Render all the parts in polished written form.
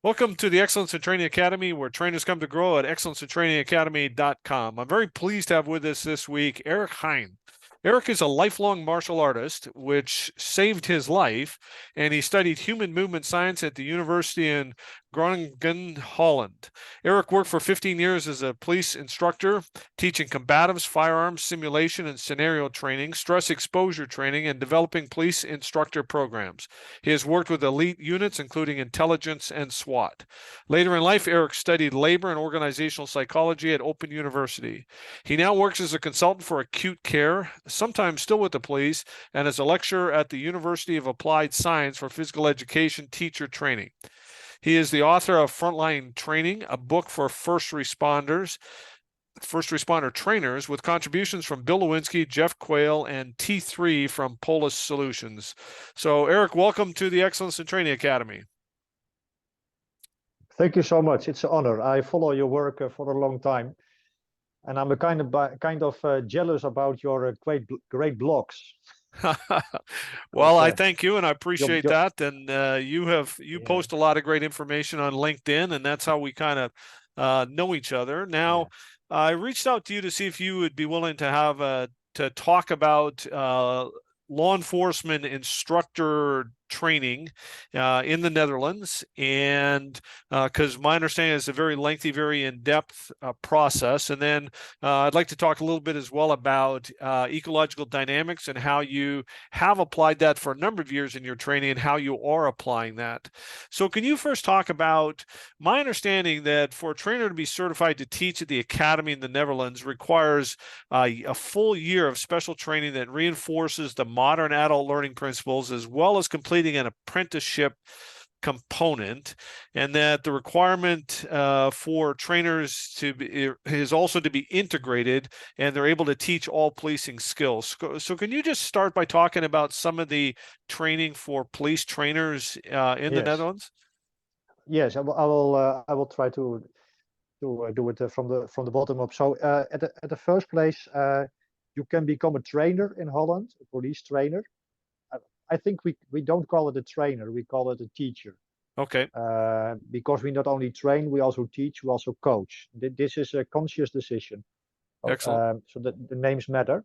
Welcome to the Excellence in Training Academy, where trainers come to grow at excellenceintrainingacademy.com. I'm very pleased to have with us this week Erik Hein. Erik is a lifelong martial artist, which saved his life, and he studied human movement science at the University in Groningen, Holland. Erik worked for 15 years as a police instructor, teaching combatives, firearms, simulation, and scenario training, stress exposure training, and developing police instructor programs. He has worked with elite units, including intelligence and SWAT. Later in life, Erik studied labor and organizational psychology at Open University. He now works as a consultant for acute care, sometimes still with the police, and as a lecturer at the University of Applied Science for physical education teacher training. He is the author of Frontline Training, a book for first responder trainers with contributions from Bill Lewinsky, Jeff Quayle, and T3 from Polis Solutions. So, Erik, welcome to the Excellence in Training Academy. Thank you so much. It's an honor. I follow your work for a long time, and I'm a kind of jealous about your great blogs. Well, I thank you, and I appreciate that. And you post a lot of great information on LinkedIn, and that's how we kind of know each other. Now, I reached out to you to see if you would be willing to have to talk about law enforcement instructor training in the Netherlands, and because my understanding is a very lengthy, very in-depth process. And then I'd like to talk a little bit as well about ecological dynamics and how you have applied that for a number of years in your training and how you are applying that. So can you first talk about my understanding that for a trainer to be certified to teach at the academy in the Netherlands requires a full year of special training that reinforces the modern adult learning principles, as well as completing an apprenticeship component, and that the requirement for trainers is also to be integrated, and they're able to teach all policing skills. So can you just start by talking about some of the training for police trainers in the Netherlands? Yes, I will try to do it from the bottom up. So at the first place, you can become a trainer in Holland, a police trainer. I think we don't call it a trainer, we call it a teacher. Okay. Because we not only train, we also teach, we also coach. This is a conscious decision. Excellent. So the names matter.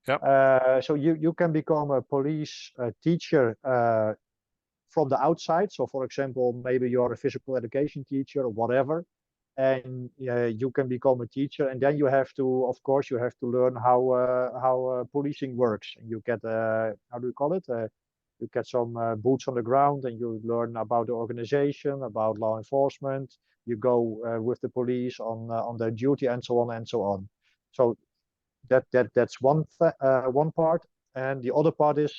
Yeah. So you can become a police teacher from the outside. So for example, maybe you're a physical education teacher or whatever, and you can become a teacher, and then you have to, of course, you have to learn how policing works, and you get how do you call it? You get some boots on the ground, and you learn about the organization, about law enforcement. You go with the police on their duty, and so on and so on. So that's one part, and the other part is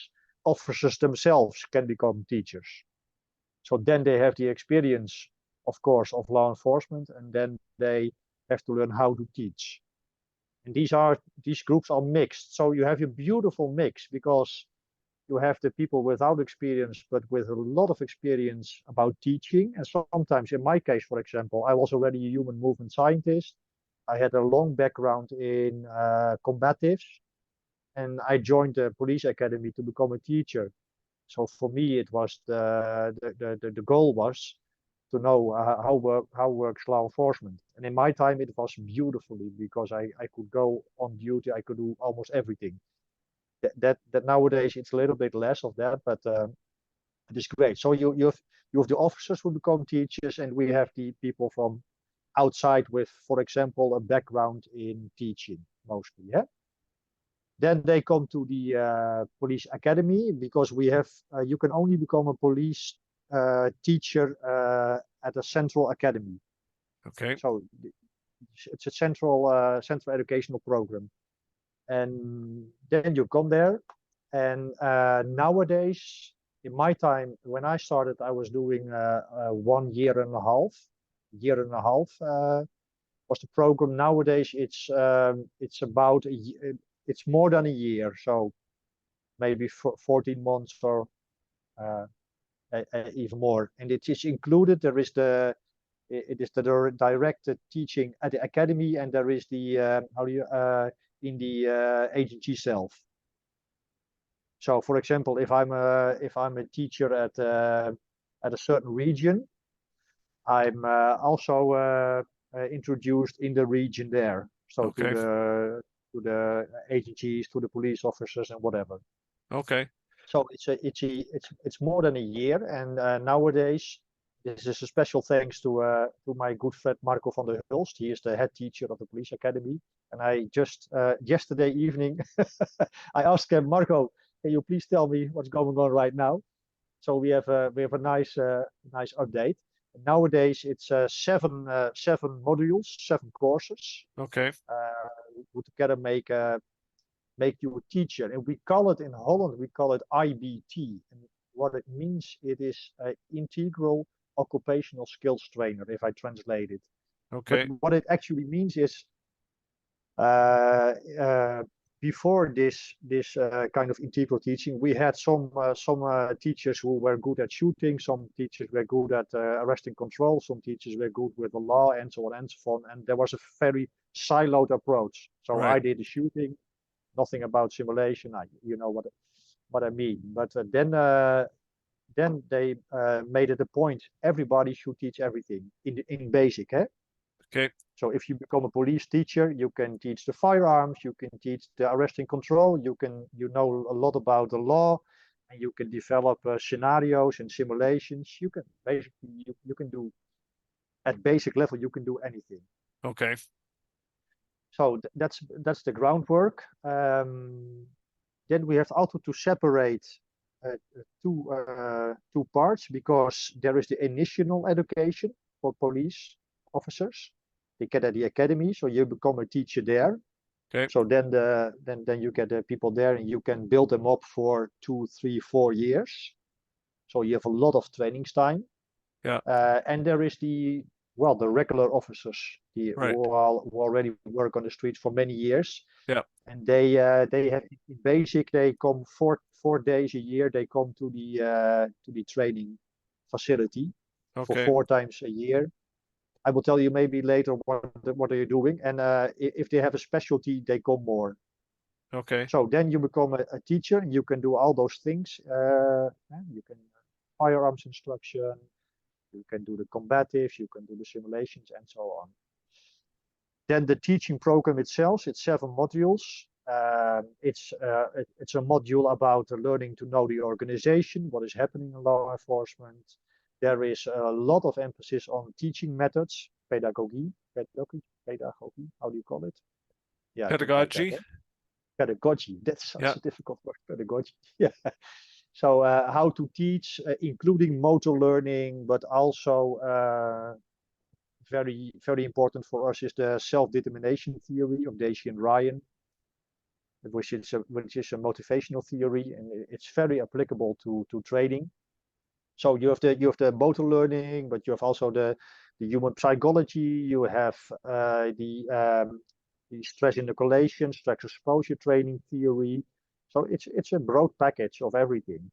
officers themselves can become teachers. So then they have the experience, of course, of law enforcement, and then they have to learn how to teach. And these groups are mixed. So you have a beautiful mix, because you have the people without experience, but with a lot of experience about teaching. And sometimes, in my case, for example, I was already a human movement scientist. I had a long background in combatives, and I joined the police academy to become a teacher. So for me, it was the goal was to know how works law enforcement. And in my time, it was beautifully, because I could go on duty, I could do almost everything. That nowadays it's a little bit less of that, but it is great. So you have the officers who become teachers, and we have the people from outside with, for example, a background in teaching mostly. Yeah. Then they come to the police academy, because we have you can only become a police teacher at a central academy. Okay. So it's a central educational program, and then you come there. And nowadays, in my time when I started, I was doing 1 year and a half. Was the program. Nowadays, it's about it's more than a year, so maybe 14 months or even more. And it is included. It is the direct teaching at the academy, and there is the in the agency itself. So, for example, if I'm a teacher at a certain region, I'm also introduced in the region there. So Okay. to the agencies, to the police officers, and whatever. Okay. So it's more than a year, and nowadays this is a special thanks to my good friend Marco van der Hulst. He is the head teacher of the police academy, and I just yesterday evening I asked him, Marco, can you please tell me what's going on right now? So we have a nice update. Nowadays it's seven modules, 7 courses. Okay. Who together make you a teacher. And we call it in Holland, we call it IBT. And what it means, it is an integral occupational skills trainer, if I translate it. But Okay. what it actually means is uh, uh, before this kind of integral teaching, we had some teachers who were good at shooting, some teachers were good at arrest and control, some teachers were good with the law, and so on and so on. And there was a very siloed approach. So Right. I did the shooting, nothing about simulation. You know what I mean. But then they made it a point. Everybody should teach everything in basic. Eh? Okay. So if you become a police teacher, you can teach the firearms, you can teach the arrest and control, you know a lot about the law, and you can develop scenarios and simulations. You can basically you can do at basic level you can do anything. Okay. So that's the groundwork. Then we have also to separate two parts, because there is the initial education for police officers. They get at the academy, so you become a teacher there. Okay. So then you get the people there, and you can build them up for 2, 3, 4 years. So you have a lot of training time. Yeah. And there is the regular officers, Right. who already work on the streets for many years. Yeah. And they have in basic, they come 4 days a year. They come to the training facility for Okay. 4 times a year. I will tell you maybe later what are you doing, and if they have a specialty, they come more. Okay. So then you become a teacher. You can do all those things. You can firearms instruction. You can do the combatives. You can do the simulations, and so on. Then the teaching program itself, it's 7 modules. It's a module about learning to know the organization, what is happening in law enforcement. There is a lot of emphasis on teaching methods, pedagogy. How do you call it? Yeah, I think like that. Pedagogy. Eh? Pedagogy. That's such Yeah. a difficult word, pedagogy. Yeah. So how to teach, including motor learning, but also very important for us is the self-determination theory of Daisy and Ryan, which is a motivational theory, and it's very applicable to trading. So you have the motor learning, but you have also the human psychology. You have the stress inoculation, stress exposure training theory. So it's a broad package of everything,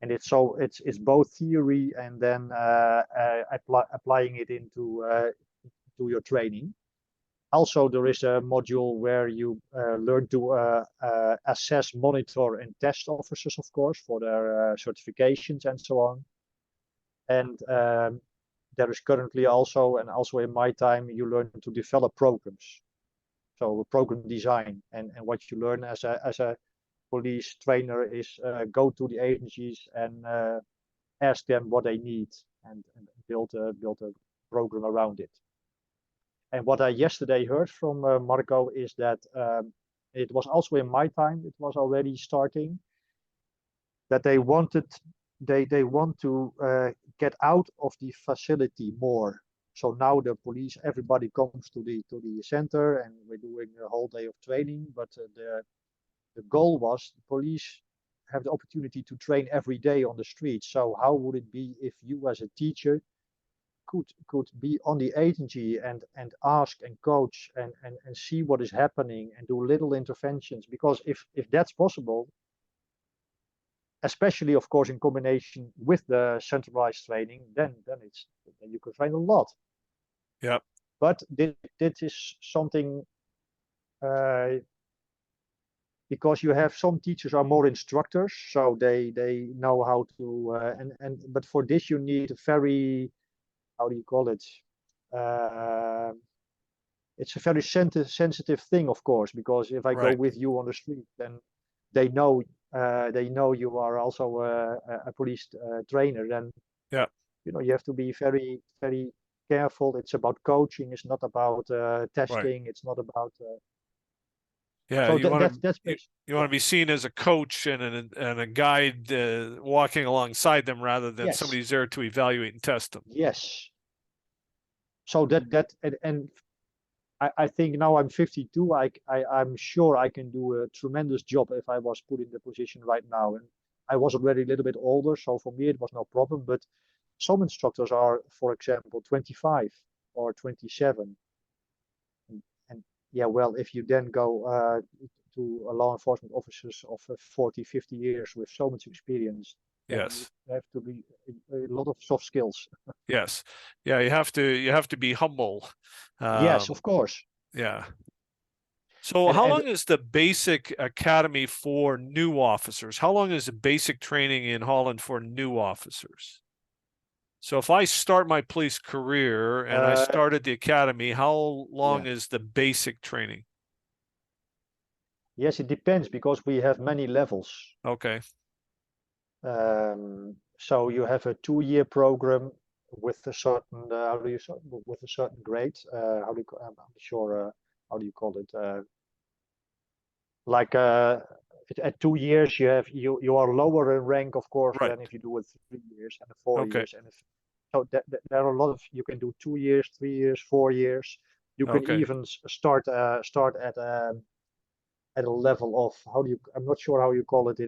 and it's both theory and then applying it into to your training. Also, there is a module where you learn to assess, monitor, and test officers, of course, for their certifications and so on. And there is currently also, and also in my time, you learn to develop programs. So program design, and what you learn as a police trainer is go to the agencies and ask them what they need, and build a program around it. And what I yesterday heard from Marco is that it was also in my time, it was already starting, that they want to get out of the facility more. So now the police, everybody comes to the center, and we're doing a whole day of training. But the goal was the police have the opportunity to train every day on the street. So how would it be if you as a teacher could be on the agency and ask and coach and see what is happening and do little interventions? Because if that's possible, especially of course in combination with the centralized training, then you can train a lot. Yeah. But this is something because you have some teachers are more instructors, so they know how to but for this you need a very how do you call it? It's a very sensitive thing, of course, because if I go Right. with you on the street, then they know you are also a police trainer. Then Yeah. you have to be very very careful. It's about coaching. It's not about Right. testing. It's not about. Yeah. So You want that's to basic. you want Yeah. to be seen as a coach and a guide walking alongside them rather than Yes. somebody who's there to evaluate and test them. Yes. So and I think now I'm 52. I'm sure I can do a tremendous job if I was put in the position right now. And I was already a little bit older, so for me it was no problem. But some instructors are, for example, 25 or 27. And yeah, well, if you then go to a law enforcement officers of 40, 50 years with so much experience, then you Yes. have to be a lot of soft skills. Yes. Yeah. You have to be humble. Yes, Um, of course. yeah. So And how and long is the basic academy for new officers? How long is the basic training in Holland for new officers? So if I start my police career and I uh, start at the academy, how yeah. long is the basic training? Yes, it depends because we have many levels. Okay. So you have a 2-year program with a certain with a certain grade. How do you I'm not sure how do you call it? Like at 2 years you are lower in rank, of course, Right. than if you do it 3 years and 4 Okay. years. And if so there are a lot of you can do 2 years, 3 years, 4 years. You can Okay. even start at a level of how do you I'm not sure how you call it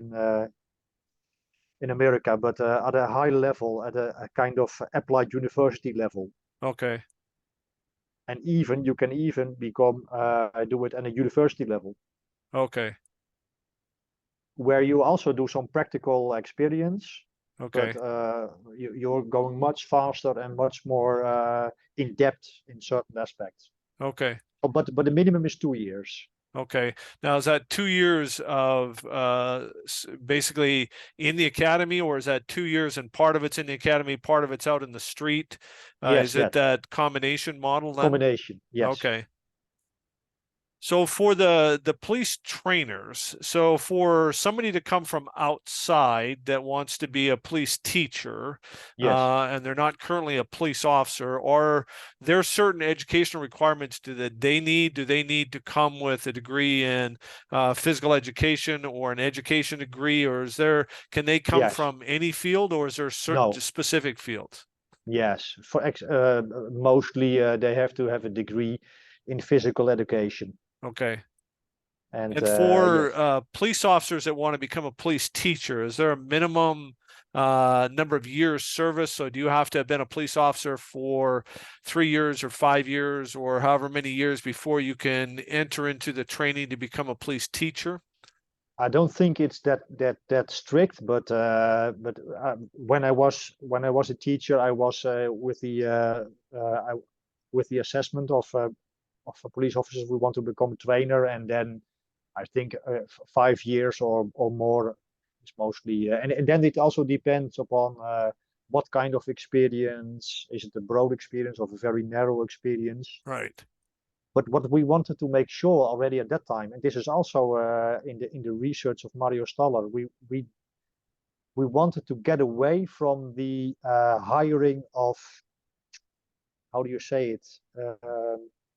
in America, but at a high level, at a kind of applied university level. Okay. And even you can even become do it at a university level, Okay. where you also do some practical experience, but Okay. you're going much faster and much more in depth in certain aspects. Okay. But the minimum is 2 years. Okay. Now, is that 2 years of basically in the academy, or is that 2 years and part of it's in the academy, part of it's out in the street? Yes, Is it that that combination model then? combination. Yes. Okay. So for the police trainers, so for somebody to come from outside that wants to be a police teacher, Yes. and they're not currently a police officer, are there certain educational requirements that they need? Do they need to come with a degree in physical education or an education degree, or can they come Yes. from any field, or is there certain No. specific fields? Yes. Mostly they have to have a degree in physical education. Okay. And And yes, for police officers that want to become a police teacher, is there a minimum number of years service? So do you have to have been a police officer for 3 years or 5 years or however many years before you can enter into the training to become a police teacher? I don't think it's that strict, but when I was a teacher, I was with the assessment of police officers. We want to become a trainer, and then I think 5 years or more is mostly, and then it also depends upon what kind of experience. Is it a broad experience or a very narrow experience? Right. But what we wanted to make sure already at that time, and this is also in the research of Mario Staller, we wanted to get away from the hiring of, how do you say it,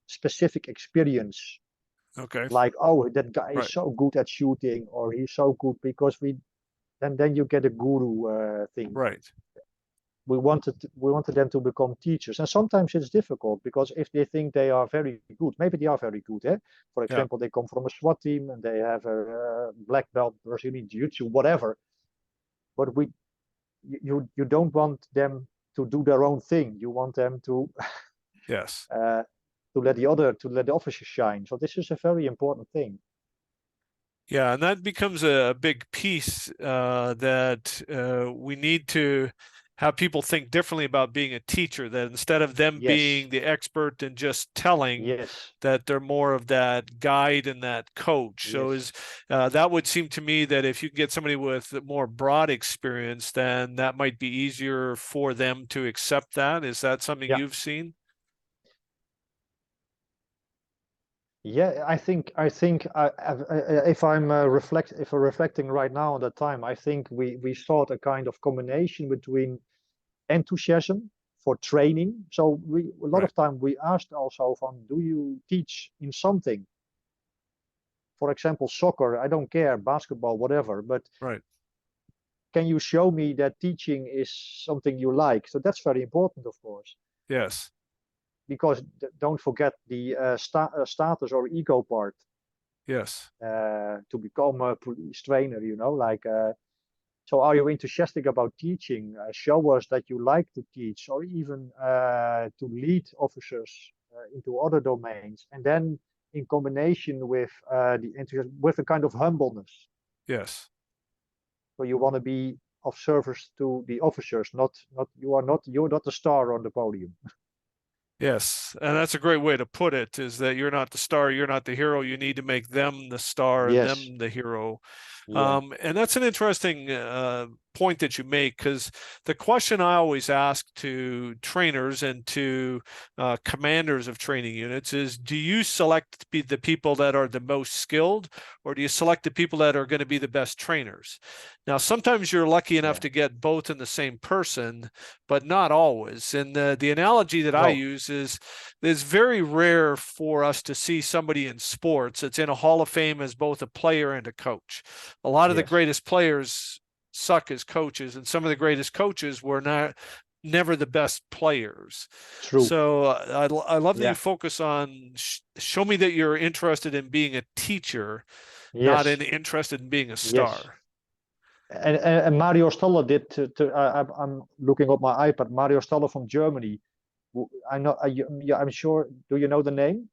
specific experience. Okay. Like, oh, that guy is Right. so good at shooting, or he's so good because then you get a guru thing. Right. We wanted them to become teachers, and sometimes it's difficult because if they think they are very good, maybe they are very good. Eh? For Yeah. example, they come from a SWAT team and they have a black belt Brazilian jiu-jitsu, whatever. But you don't want them to do their own thing. You want them to Yes. to let the officers shine. So this is a very important thing. Yeah, and that becomes a big piece that we need to have people think differently about being a teacher, that instead of them Yes, being the expert and just telling, yes, that they're more of that guide and that coach. So yes, is that would seem to me that if you can get somebody with more broad experience, then that might be easier for them to accept that. Is that something yeah. you've seen? Yeah, if I'm reflecting right now on that time, I think we sought a kind of combination between enthusiasm for training. So we a lot Right, of time we asked also from, do you teach in something? For example, soccer, I don't care, basketball, whatever, but right. can you show me that teaching is something you like? So that's very important, of course, Yes, because don't forget the status or ego part. yes, To become a police trainer, like so are you enthusiastic about teaching? Show us that you like to teach, or even to lead officers into other domains, and then in combination with the enthusiasm, with a kind of humbleness. yes. So you want to be of service to the officers, not you're not the star on the podium. Yes, and that's a great way to put it, is that you're not the star, you're not the hero. You need to make them the star and Yes, them the hero. yeah, And that's an interesting point that you make, because the question I always ask to trainers and to commanders of training units is, do you select the people that are the most skilled, or do you select the people that are going to be the best trainers? Now, sometimes you're lucky enough yeah. to get both in the same person, but not always. And the analogy that I No, use is, it's very rare for us to see somebody in sports that's in a Hall of Fame as both a player and a coach. A lot of the yes, greatest players suck as coaches, and some of the greatest coaches were never the best players. true. So I love that you Yeah, focus on show me that you're interested in being a teacher, not yes, interested in being a yes. star. And Mario Stoller did. I'm looking at my iPad. Mario Stoller from Germany. I know. Yeah, I'm sure. Do you know the name?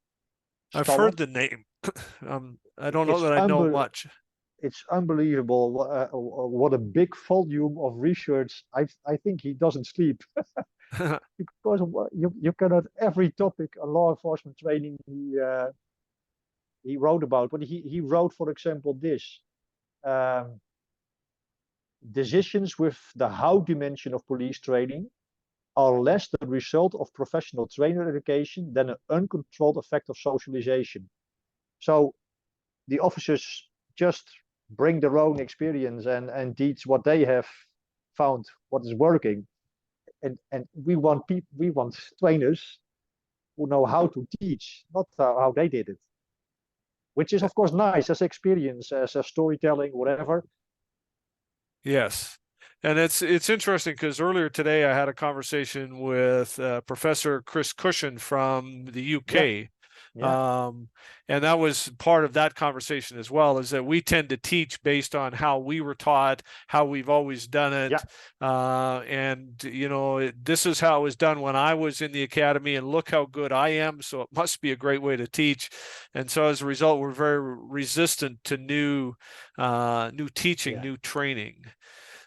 I've Stoller. heard the name. I don't know It's that I know unbe much. it's unbelievable. What a big volume of research. I think he doesn't sleep because you cannot every topic on law enforcement training he wrote about. But he wrote, for example, this. Um, Decisions with the how dimension of police training are less the result of professional trainer education than an uncontrolled effect of socialization. So the officers just bring their own experience and teach what they have found, what is working. And we want trainers who know how to teach, not how they did it, which is of course nice as experience, as a storytelling, whatever. Yes. And it's interesting because earlier today I had a conversation with Professor Chris Cushion from the Yeah, UK. yeah, Um, and that was part of that conversation as well, is that we tend to teach based on how we were taught, how we've always done yeah, it. And, this is how it was done when I was in the academy, and look how good I am. So it must be a great way to teach. And so as a result, we're very resistant to new teaching, yeah, new training.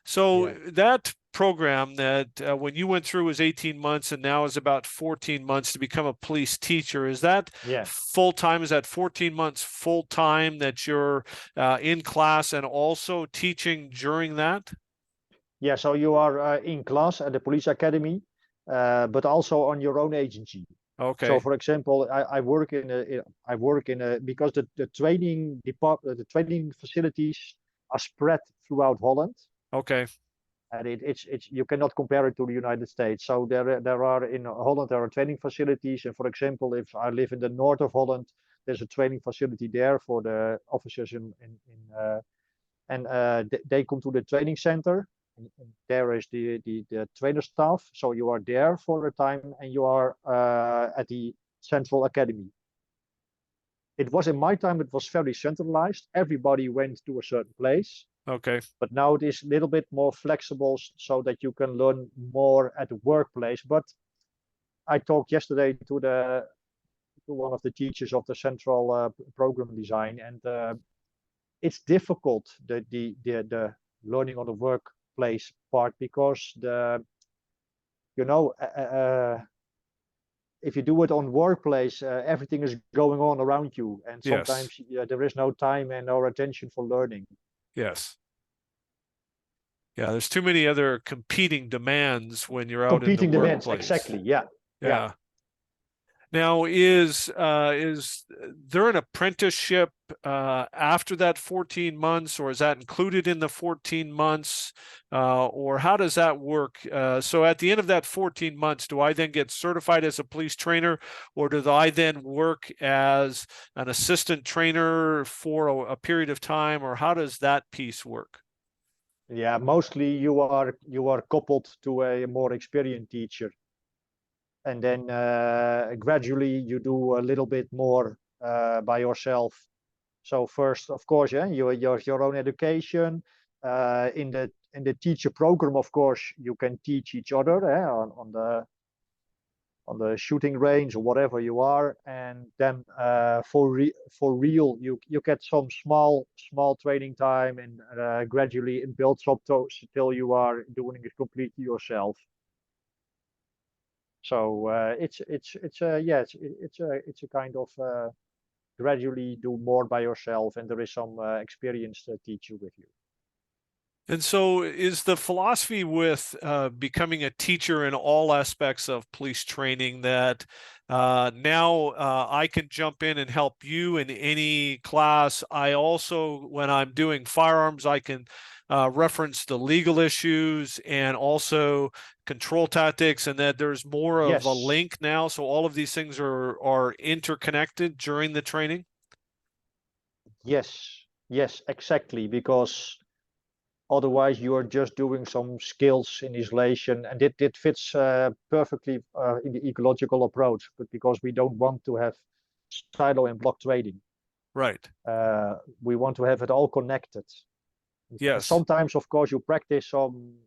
So yeah, that program that when you went through was 18 months and now is about 14 months to become a police teacher. Is that yeah. full time? Is that 14 months full time that you're in class and also teaching during that? Yeah, so you are in class at the police academy, but also on your own agency. So, Okay. for example, I work in a because the training department, the training facilities are spread throughout Holland, Okay. and it's you cannot compare it to the United States. So there are in Holland there are training facilities, and for example, if I live in the north of Holland, there's a training facility there for the officers they come to the training center. And there is the trainer staff. So you are there for a time and you are at the central academy. It was in my time, it was very centralized. Everybody went to a certain place. Okay. But now it is a little bit more flexible so that you can learn more at the workplace. But I talked yesterday to one of the teachers of the central program design, and it's difficult the learning on the workplace part because you know, if you do it on workplace, everything is going on around you, and Yes. sometimes there is no time and no attention for learning. Yes. Yeah, there's too many other competing demands when you're out in the Competing demands, workplace. exactly. Yeah. Yeah. Now, is there an apprenticeship after that 14 months, or is that included in the 14 months, or how does that work? So at the end of that 14 months, do I then get certified as a police trainer, or do I then work as an assistant trainer for a period of time, or how does that piece work? Yeah, mostly you are coupled to a more experienced teacher, and then gradually you do a little bit more by yourself. So first, of course, yeah, your own education. In the teacher program, of course, you can teach each other on the shooting range or whatever you are, and then for real, you get some small training time, and gradually it builds up till you are doing it completely yourself. So it's a kind of gradually do more by yourself, and there is some experienced teacher with you. And so, is the philosophy with becoming a teacher in all aspects of police training that now I can jump in and help you in any class? I also, when I'm doing firearms, I can reference the legal issues and also control tactics, and that there's more of a Yes, link now. So all of these things are interconnected during the training. yes, exactly, because otherwise you are just doing some skills in isolation, and it fits perfectly in the ecological approach, but because we don't want to have silo and block trading, Right. we want to have it all connected. And Yes. sometimes, of course, you practice some,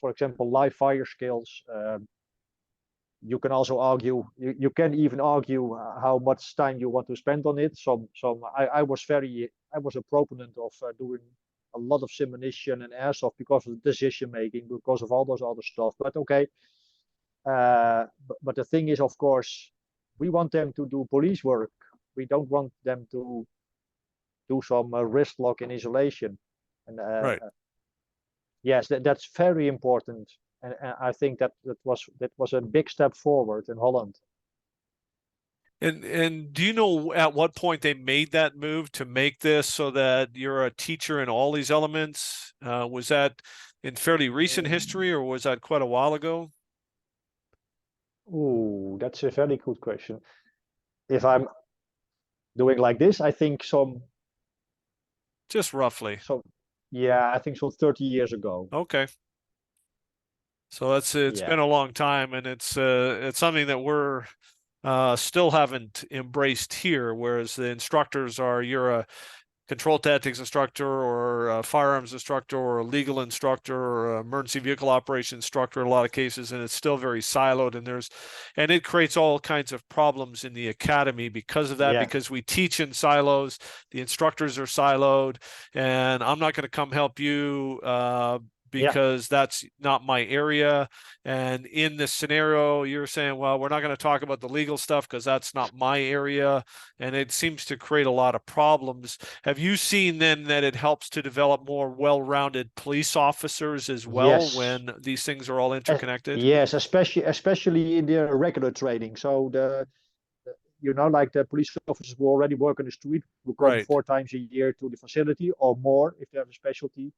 for example, live fire skills. You can also argue, you can even argue how much time you want to spend on it. I was a proponent of doing a lot of simulation and airsoft because of the decision making, because of all those other stuff. But okay, but the thing is, of course, we want them to do police work. We don't want them to do some wrist lock in isolation. And Right. yes, that's very important. And I think that was a big step forward in Holland. And do you know at what point they made that move to make this so that you're a teacher in all these elements? Was that in fairly recent history, or was that quite a while ago? Oh, that's a very good question. If I'm doing like this, I think Just roughly. some yeah, I think some 30 years ago. Okay. So it's Yeah. been a long time, and it's something that we're still haven't embraced here, whereas the instructors are you're a control tactics instructor or a firearms instructor or a legal instructor or an emergency vehicle operation instructor in a lot of cases, and it's still very siloed, and it creates all kinds of problems in the academy because of that, Yeah. because we teach in silos, the instructors are siloed, and I'm not going to come help you Yeah. because that's not my area. And in this scenario, you're saying, well, we're not going to talk about the legal stuff because that's not my area. And it seems to create a lot of problems. Have you seen then that it helps to develop more well-rounded police officers as well Yes. when these things are all interconnected? Yes, especially in the regular training. So like the police officers who already work on the street will come Right, 4 times a year to the facility or more if they have a specialty.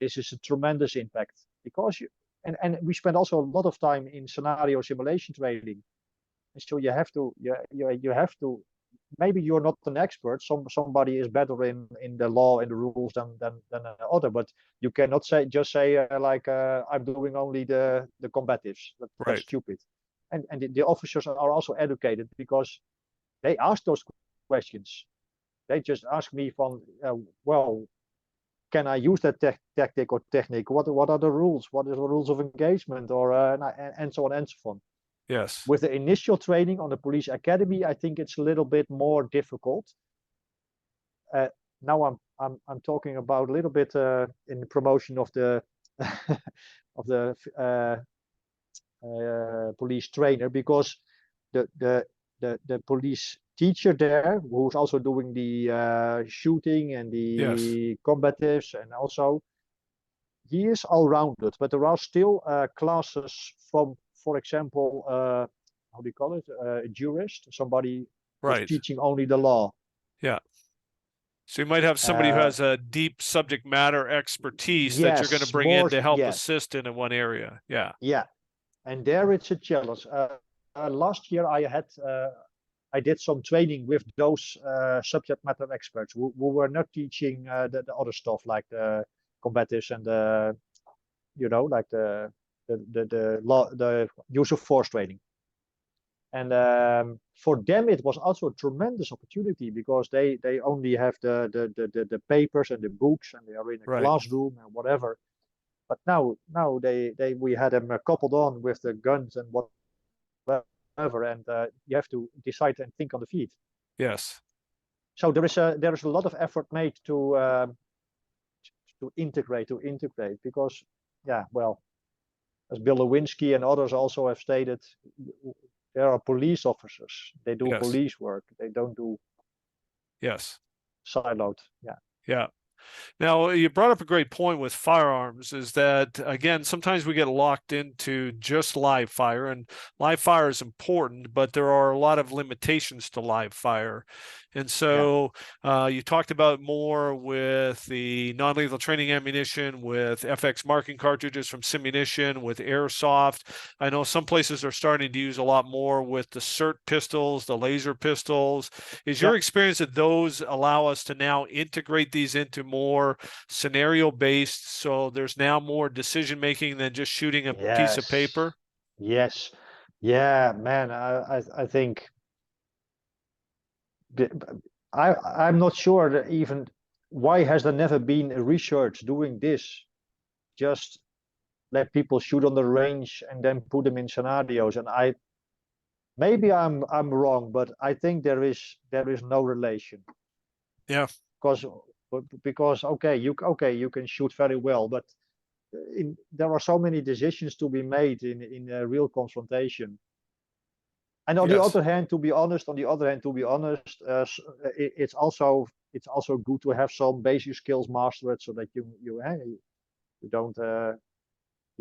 This is a tremendous impact because and we spend also a lot of time in scenario simulation training. And so you have to, maybe you're not an expert. Somebody is better in the law and the rules than another, but you cannot say I'm doing only the combatives. That's right, stupid. And the officers are also educated because they ask those questions. They just ask me from well, can I use that tactic or technique? What are the rules? What are the rules of engagement, or and so on and so on. yes, With the initial training on the police academy, I think it's a little bit more difficult. Uh, now I'm talking about a little bit in the promotion of the of the police trainer, because the police teacher there, who's also doing the shooting and the combatives, and also he is all rounded, but there are still classes from, for example, how do you call it, a jurist, somebody who's Right. teaching only the law. Yeah. So you might have somebody who has a deep subject matter expertise that you're going to Yes, bring in more, to help yes, assist in one area. Yeah. yeah, and there it's a challenge. Last year I did some training with those subject matter experts who were not teaching the other stuff like the combatives and the, like the law, the use of force training. And for them, it was also a tremendous opportunity because they only have the papers and the books, and they are in a Right. classroom and whatever. But now we had them coupled on with the guns and whatever, and you have to decide and think on the feet. Yes. So there is a lot of effort made to integrate because, yeah, well, as Bill Lewinsky and others also have stated, there are police officers. They do police work. They don't do siloed. Yeah. Yeah. Now, you brought up a great point with firearms, is that, again, sometimes we get locked into just live fire, and live fire is important, but there are a lot of limitations to live fire. And so you talked about more with the non-lethal training ammunition, with FX marking cartridges from Simunition, with airsoft. I know some places are starting to use a lot more with the SIRT pistols, the laser pistols. Is your experience that those allow us to now integrate these into more scenario based, so there's now more decision making than just shooting a piece of paper? Yes. Yeah, man, I think I'm not sure that even why has there never been a research doing this? Just let people shoot on the range and then put them in scenarios. And maybe I'm wrong, but I think there is no relation. Yeah. Because okay, you can shoot very well, but there are so many decisions to be made in a real confrontation. And on the other hand, to be honest, it's also good to have some basic skills mastered so that you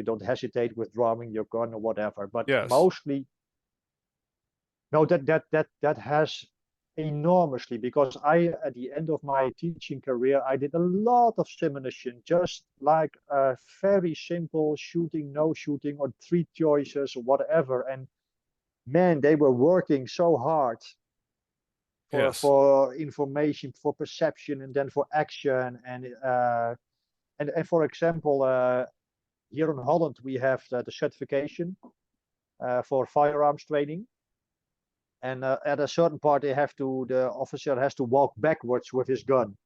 don't hesitate with drawing your gun or whatever. But mostly, no, that has enormously, because at the end of my teaching career, I did a lot of simulation, just like very simple shooting, no shooting, or three choices or whatever. And man, they were working so hard for information, for perception, and then for action. And for example, here in Holland, we have the certification for firearms training. And at a certain part, the officer has to walk backwards with his gun.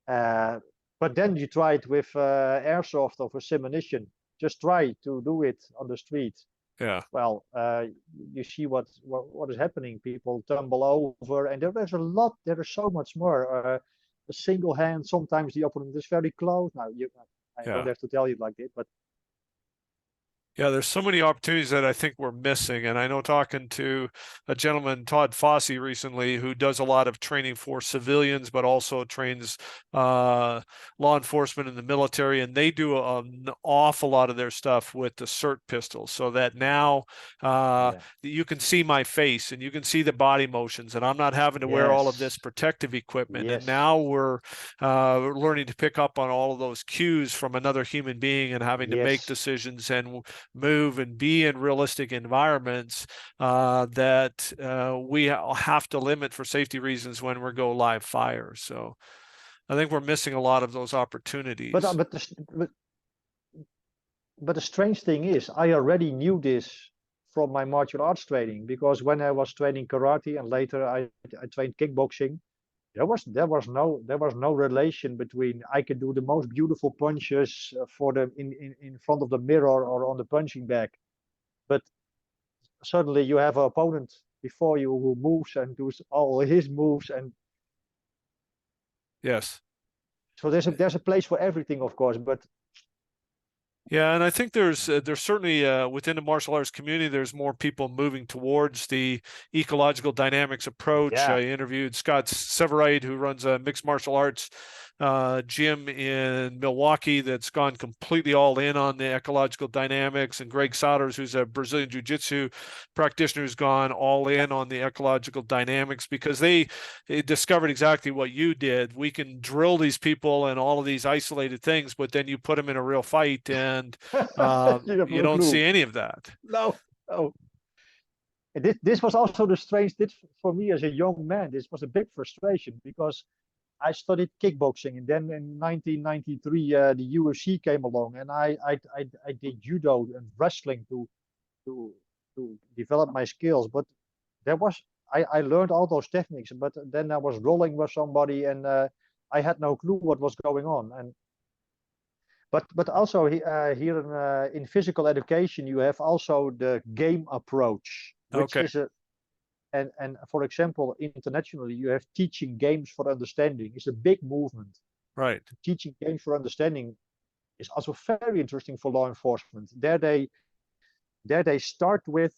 But then you try it with airsoft or for simunition. Just try to do it on the street. Yeah. Well, you see what is happening. People tumble over, and there is so much more. A single hand, sometimes the opponent is very close. Now, I don't have to tell you like this, but yeah, there's so many opportunities that I think we're missing. And I know, talking to a gentleman, Todd Fossey, recently, who does a lot of training for civilians, but also trains law enforcement in the military. And they do an awful lot of their stuff with the SIRT pistols, so that now you can see my face and you can see the body motions, and I'm not having to wear all of this protective equipment. And now we're learning to pick up on all of those cues from another human being and having to make decisions and move and be in realistic environments that we have to limit for safety reasons when we go live fire. So I think we're missing a lot of those opportunities. But the strange thing is, I already knew this from my martial arts training, because when I was training karate and later I trained kickboxing, there was no relation between I could do the most beautiful punches for the in front of the mirror or on the punching bag, but suddenly you have an opponent before you who moves and does all his moves, and so there's a place for everything, of course, but Yeah, and I think there's certainly within the martial arts community, there's more people moving towards the ecological dynamics approach. Yeah. I interviewed Scott Severide, who runs a mixed martial arts gym in Milwaukee that's gone completely all in on the ecological dynamics, and Greg Souders, who's a Brazilian Jiu-Jitsu practitioner, who's gone all Yeah. in on the ecological dynamics because they discovered exactly what you did. We can drill these people and all of these isolated things, but then you put them in a real fight and You have you no don't clue. see any of that. No, no. And this was also the strange, this for me as a young man, this was a big frustration because I studied kickboxing, and then in 1993 the UFC came along, and I did judo and wrestling to to develop my skills. But there was I learned all those techniques, but then I was rolling with somebody, and I had no clue what was going on. And but also here in physical education, you have also the game approach, which Okay, is a and for example, internationally, you have teaching games for understanding. It's a big movement. right. Teaching games for understanding is also very interesting for law enforcement. There they start with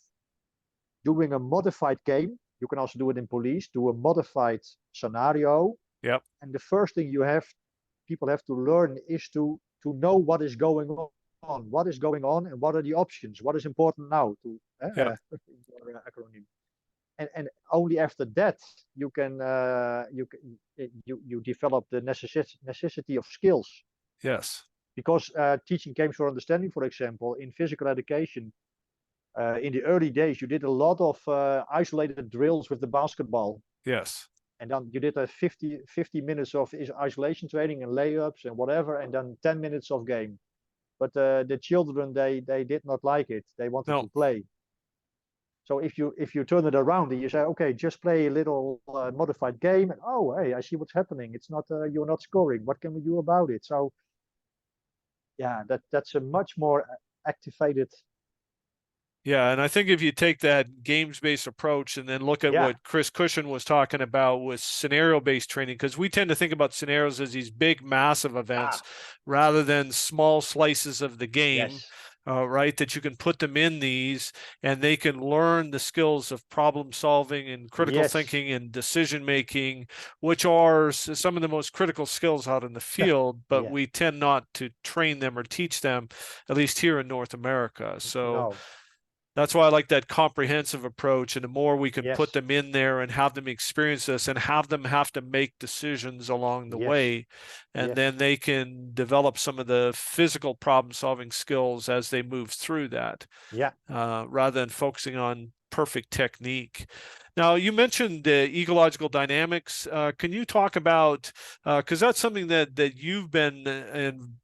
doing a modified game. You can also do it in police. Do a modified scenario, Yep, and the first thing people have to learn is to know what is going on, and what are the options, what is important now to yep, acronym. And only after that you develop the necessity of skills, yes, because teaching games for understanding, for example, in physical education, in the early days you did a lot of isolated drills with the basketball, yes. and then you did a 50 minutes of isolation training and layups and whatever, and then 10 minutes of game. But the children, they did not like it, they wanted to No, play. So if you turn it around and you say, okay, just play a little modified game, and oh, hey, I see what's happening. It's not you're not scoring. What can we do about it? So yeah, that's a much more activated. yeah, and I think if you take that games-based approach and then look at Yeah. what Chris Cushion was talking about with scenario-based training, because we tend to think about scenarios as these big, massive events Ah. rather than small slices of the game, Yes. right? That you can put them in these and they can learn the skills of problem solving and critical Yes. thinking and decision making, which are some of the most critical skills out in the field, but Yeah. we tend not to train them or teach them, at least here in North America. So, No. that's why I like that comprehensive approach. And the more we can put Yes. them in there and have them experience this and have them have to make decisions along the Yes. way, and Yes. then they can develop some of the physical problem solving skills as they move through that, Yeah. rather than focusing on perfect technique. Now, you mentioned ecological dynamics. Can you talk about, because that's something that you've been in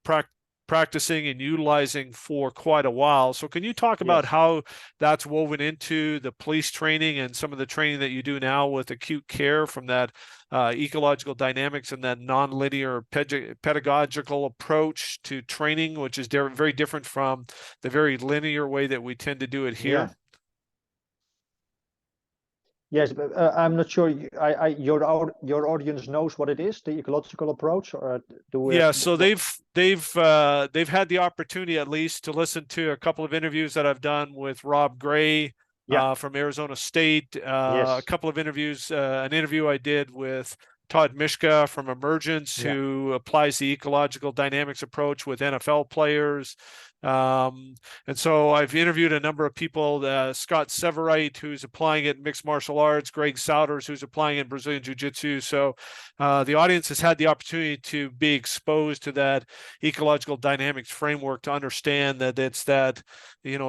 practicing and utilizing for quite a while. So can you talk about Yes. how that's woven into the police training and some of the training that you do now with acute care from that ecological dynamics and that nonlinear pedagogical approach to training, which is very different from the very linear way that we tend to do it here? Yeah. Yes, but I'm not sure. Your audience knows what it is, the ecological approach, or do we have Yeah, so they've had the opportunity at least to listen to a couple of interviews that I've done with Rob Gray Yeah. from Arizona State, a Yes. couple of interviews, an interview I did with Todd Mishka from Emergence, Yeah. who applies the ecological dynamics approach with NFL players. Um, and so I've interviewed a number of people, Scott Severite, who's applying it in mixed martial arts, Greg Souders, who's applying it in Brazilian Jiu-Jitsu. So the audience has had the opportunity to be exposed to that ecological dynamics framework to understand that it's that,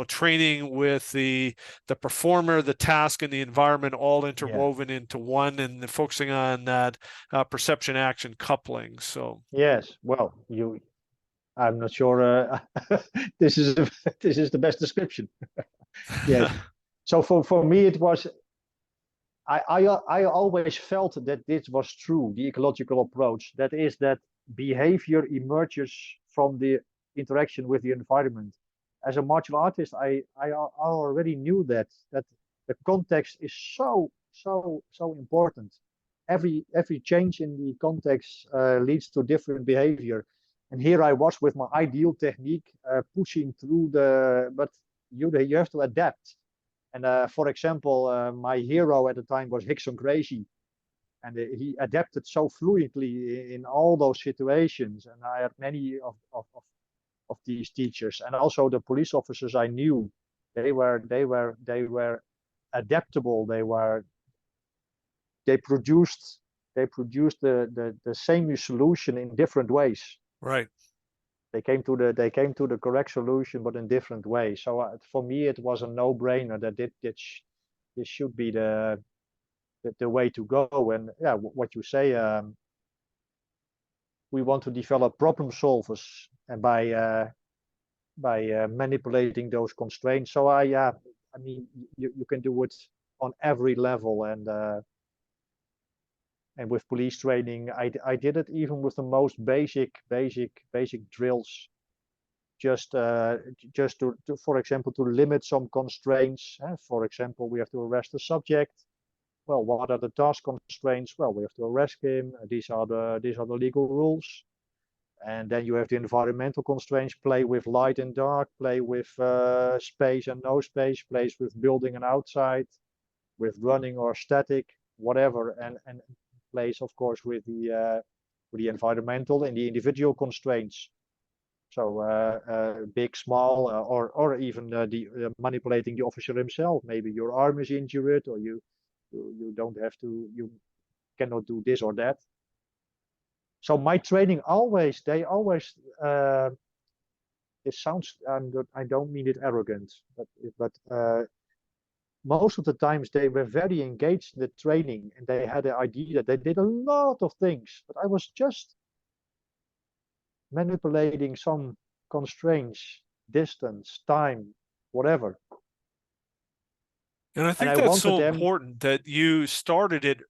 training with the performer, the task, and the environment all Yeah. interwoven into one, and focusing on that perception action coupling. So Yes. Well, I'm not sure. This is this is the best description. Yes. So for me, it was. I always felt that this was true. The ecological approach. That is that behavior emerges from the interaction with the environment. As a martial artist, I already knew that the context is so important. Every change in the context leads to different behavior, And here I was with my ideal technique, pushing through but you have to adapt. And for example, my hero at the time was Hickson Crazy, and he adapted so fluently in all those situations. And I had many of these teachers, and also the police officers I knew. They were adaptable. They produced the same solution in different ways. Right. They came to the correct solution, but in different ways. So for me, it was a no-brainer that this should be the way to go. And yeah, what you say, we want to develop problem solvers, and by manipulating those constraints. So I mean, you can do it on every level, and with police training, I did it even with the most basic drills, just to for example, to limit some constraints. For example, we have to arrest the subject. Well, what are the task constraints? Well, we have to arrest him. These are the legal rules. And then you have the environmental constraints: play with light and dark, play with space and no space, play with building and outside, with running or static, whatever, and plays, of course, with the environmental and the individual constraints. So big, small, or even the manipulating the officer himself. Maybe your arm is injured, or you don't have to, you cannot do this or that. So my training they always, it sounds, I don't mean it arrogant, but most of the times they were very engaged in the training, and they had the idea that they did a lot of things, but I was just manipulating some constraints, distance, time, whatever. And I think that's so important that you started it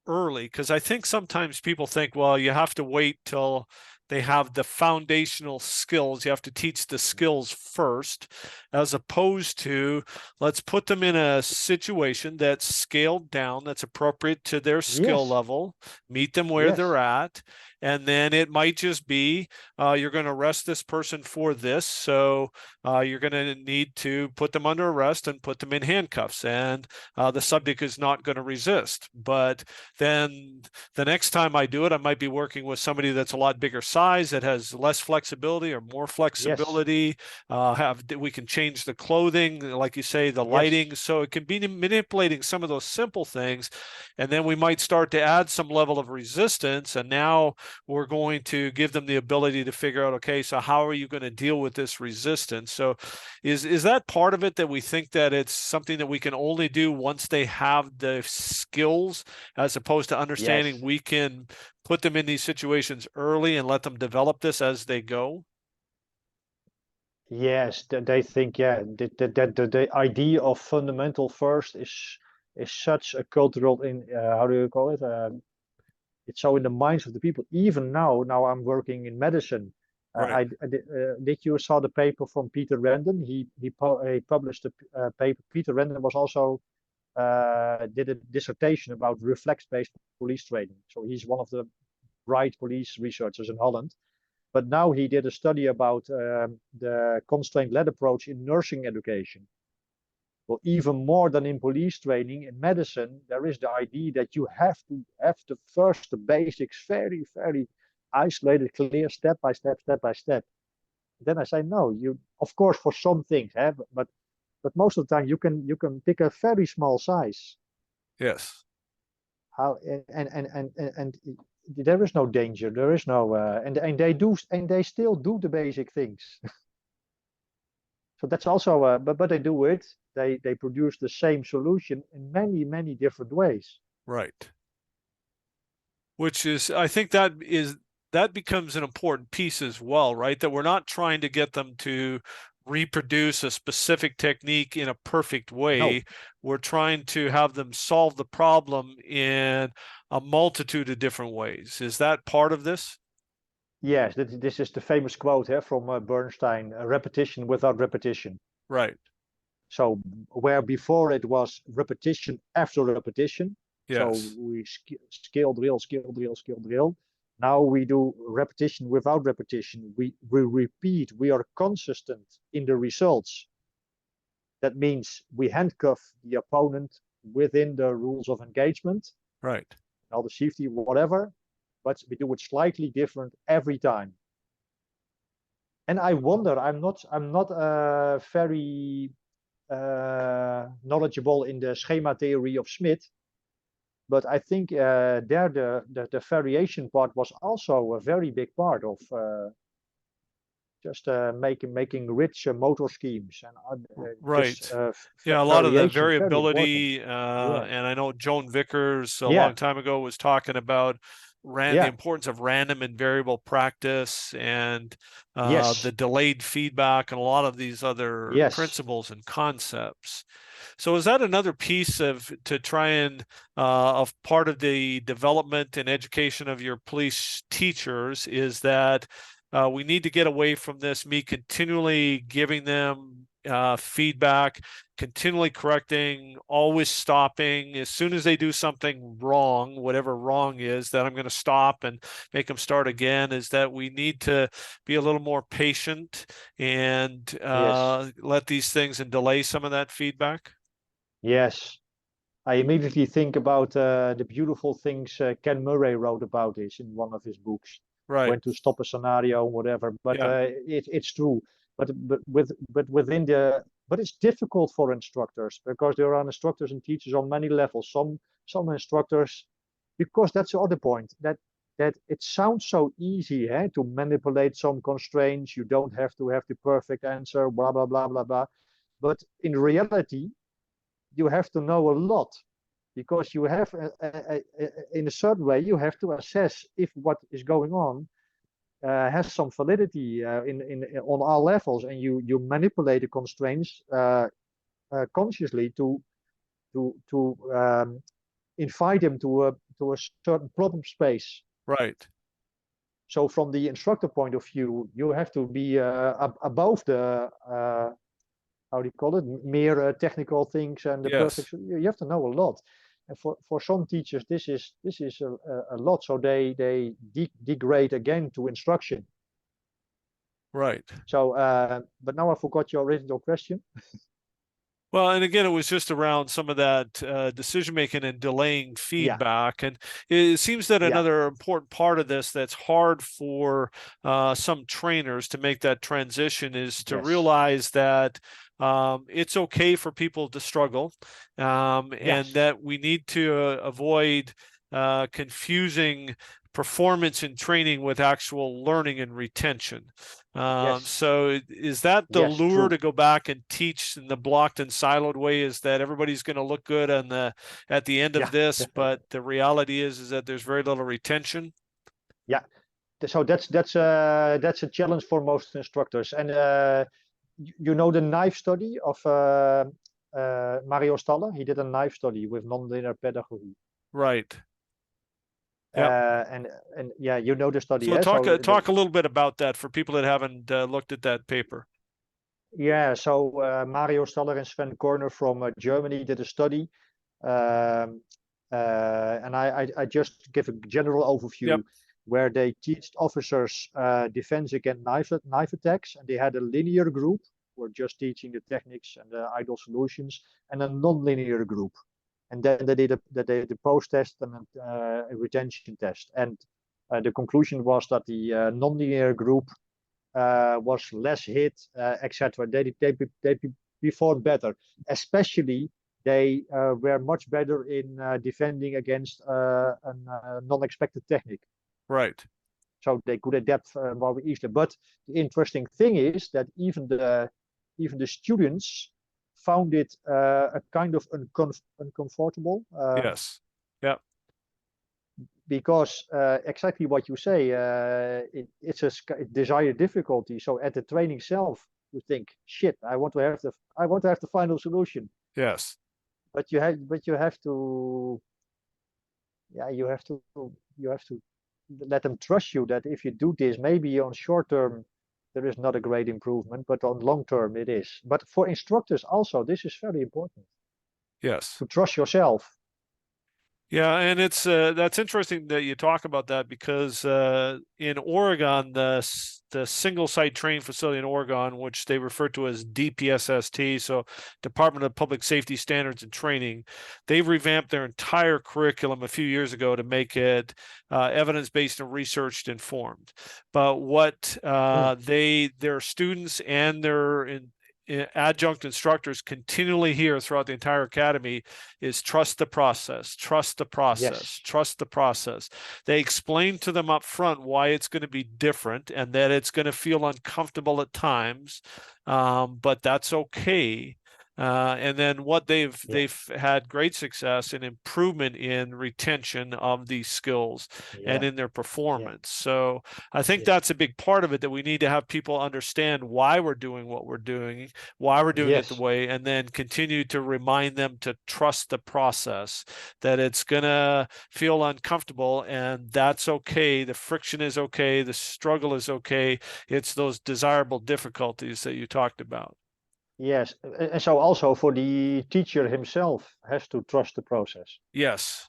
early, because I think sometimes people think, well, you have to wait till they have the foundational skills. You have to teach the skills first, as opposed to let's put them in a situation that's scaled down, that's appropriate to their skill level, meet them where they're at. And then it might just be, you're going to arrest this person for this. So you're going to need to put them under arrest and put them in handcuffs. And the subject is not going to resist. But then the next time I do it, I might be working with somebody that's a lot bigger size, that has less flexibility or more flexibility. We can change the clothing, like you say, the lighting. So it can be manipulating some of those simple things. And then we might start to add some level of resistance. And now we're going to give them the ability to figure out, okay, so how are you going to deal with this resistance? So is that part of it, that we think that it's something that we can only do once they have the skills, as opposed to understanding we can put them in these situations early and let them develop this as they go? Yes, they think, the idea of fundamental first is such a cultural, how do you call it? It's so in the minds of the people. Even now I'm working in medicine. Did you saw the paper from Peter Randon? He published a paper. Peter Randon was also did a dissertation about reflex-based police training. So he's one of the bright police researchers in Holland. But now he did a study about the constraint-led approach in nursing education. Well, even more than in police training, in medicine, there is the idea that you have to have the basics, very, very isolated, clear, step by step, step by step. Then I say, no, of course, for some things, but most of the time you can pick a very small size. Yes. And there is no danger. There is no, and they still do the basic things. So that's also, but they do it. They produce the same solution in many different ways. Right. Which is, I think that becomes an important piece as well, right? That we're not trying to get them to reproduce a specific technique in a perfect way. No. We're trying to have them solve the problem in a multitude of different ways. Is that part of this? Yes, this is the famous quote from Bernstein: repetition without repetition. Right. So where before it was repetition after repetition, yes. So we skill drill, skill drill, skill drill. Now we do repetition without repetition. We repeat. We are consistent in the results. That means we handcuff the opponent within the rules of engagement, Right. all the safety, whatever, but we do it slightly different every time. And I wonder, I'm not very knowledgeable in the schema theory of Smith, but I think there the variation part was also a very big part of just making rich motor schemes and Right. just Yeah, a lot of the variation very important. variability, Yeah. and I know Joan Vickers a Yeah. long time ago was talking about the Yeah. importance of random and variable practice and the Yes. delayed feedback and a lot of these other Yes. principles and concepts. So is that another piece of to try and of part of the development and education of your police teachers is that we need to get away from this, me continually giving them feedback, continually correcting, always stopping. As soon as they do something wrong, whatever wrong is, that I'm going to stop and make them start again. Is that we need to be a little more patient and Yes. let these things and delay some of that feedback? Yes. I immediately think about the beautiful things Ken Murray wrote about this in one of his books, Right. when to stop a scenario, whatever. But Yeah. it's true. But it's difficult for instructors because there are instructors and teachers on many levels. Some instructors, because that's the other point, that it sounds so easy, to manipulate some constraints. You don't have to have the perfect answer, blah blah blah blah blah. But in reality, you have to know a lot, because you have in a certain way you have to assess if what is going on has some validity in on all levels, and you manipulate the constraints consciously to invite them to a certain problem space. Right. So from the instructor point of view, you have to be above the how do you call it, mere technical things and the perfect. Yes. You have to know a lot, and for some teachers this is a lot. So they degrade again to instruction. Right. So, but now I forgot your original question. Well, and again, it was just around some of that decision making and delaying Yeah, feedback. And it seems that yeah, another important part of this that's hard for some trainers to make that transition is to yes, realize that it's okay for people to struggle, and yes, that we need to avoid confusing performance in training with actual learning and retention. yes, So is that the yes, lure true. to go back and teach in the blocked and siloed way? Is that everybody's going to look good on the at the end of Yeah, this, but the reality is that there's very little retention? yeah. So that's a challenge for most instructors. And you know the knife study of Mario Staller. He did a knife study with nonlinear pedagogy. Right. Yeah. And yeah, you know the study, So yeah. talk So talk a little bit about that for people that haven't looked at that paper. yeah, so Mario Staller and Sven Korner from Germany did a study, um, and I just give a general Yep. overview where they teach officers defense against knife attacks, and they had a linear group who were just teaching the techniques and the ideal solutions, and a non-linear group, and then they did a post test and a retention test, and the conclusion was that the non-linear group was less hit, etc. They performed better, especially they were much better in defending against a non-expected technique. Right. So they could adapt more easily. But the interesting thing is that even the students found it a kind of uncomfortable, Yes. Yeah. because exactly what you say, it's a desired difficulty. So at the training self, you think, shit, I want to have the final solution. Yes. But you have to, yeah, you have to let them trust you that if you do this, maybe on short term there is not a great improvement, but on long term it is. But for instructors also, this is very important Yes. to trust yourself. Yeah, and it's that's interesting that you talk about that because in Oregon, the single site training facility in Oregon, which they refer to as DPSST, so Department of Public Safety Standards and Training, they've revamped their entire curriculum a few years ago to make it evidence-based and researched informed. But what their students and their adjunct instructors continually hear throughout the entire academy is trust the process, trust the process, Yes, trust the process. They explain to them up front why it's going to be different and that it's going to feel uncomfortable at times, but that's okay. And then what yeah, they've had great success and improvement in retention of these skills and yeah, in their yeah, performance. So I think yeah, that's a big part of it, that we need to have people understand why we're doing what we're doing, why we're doing it the yes, way, and then continue to remind them to trust the process, that it's going to feel uncomfortable and that's okay. The friction is okay. The struggle is okay. It's those desirable difficulties that you talked about. yes. And so also for the teacher himself has to trust the process. Yes.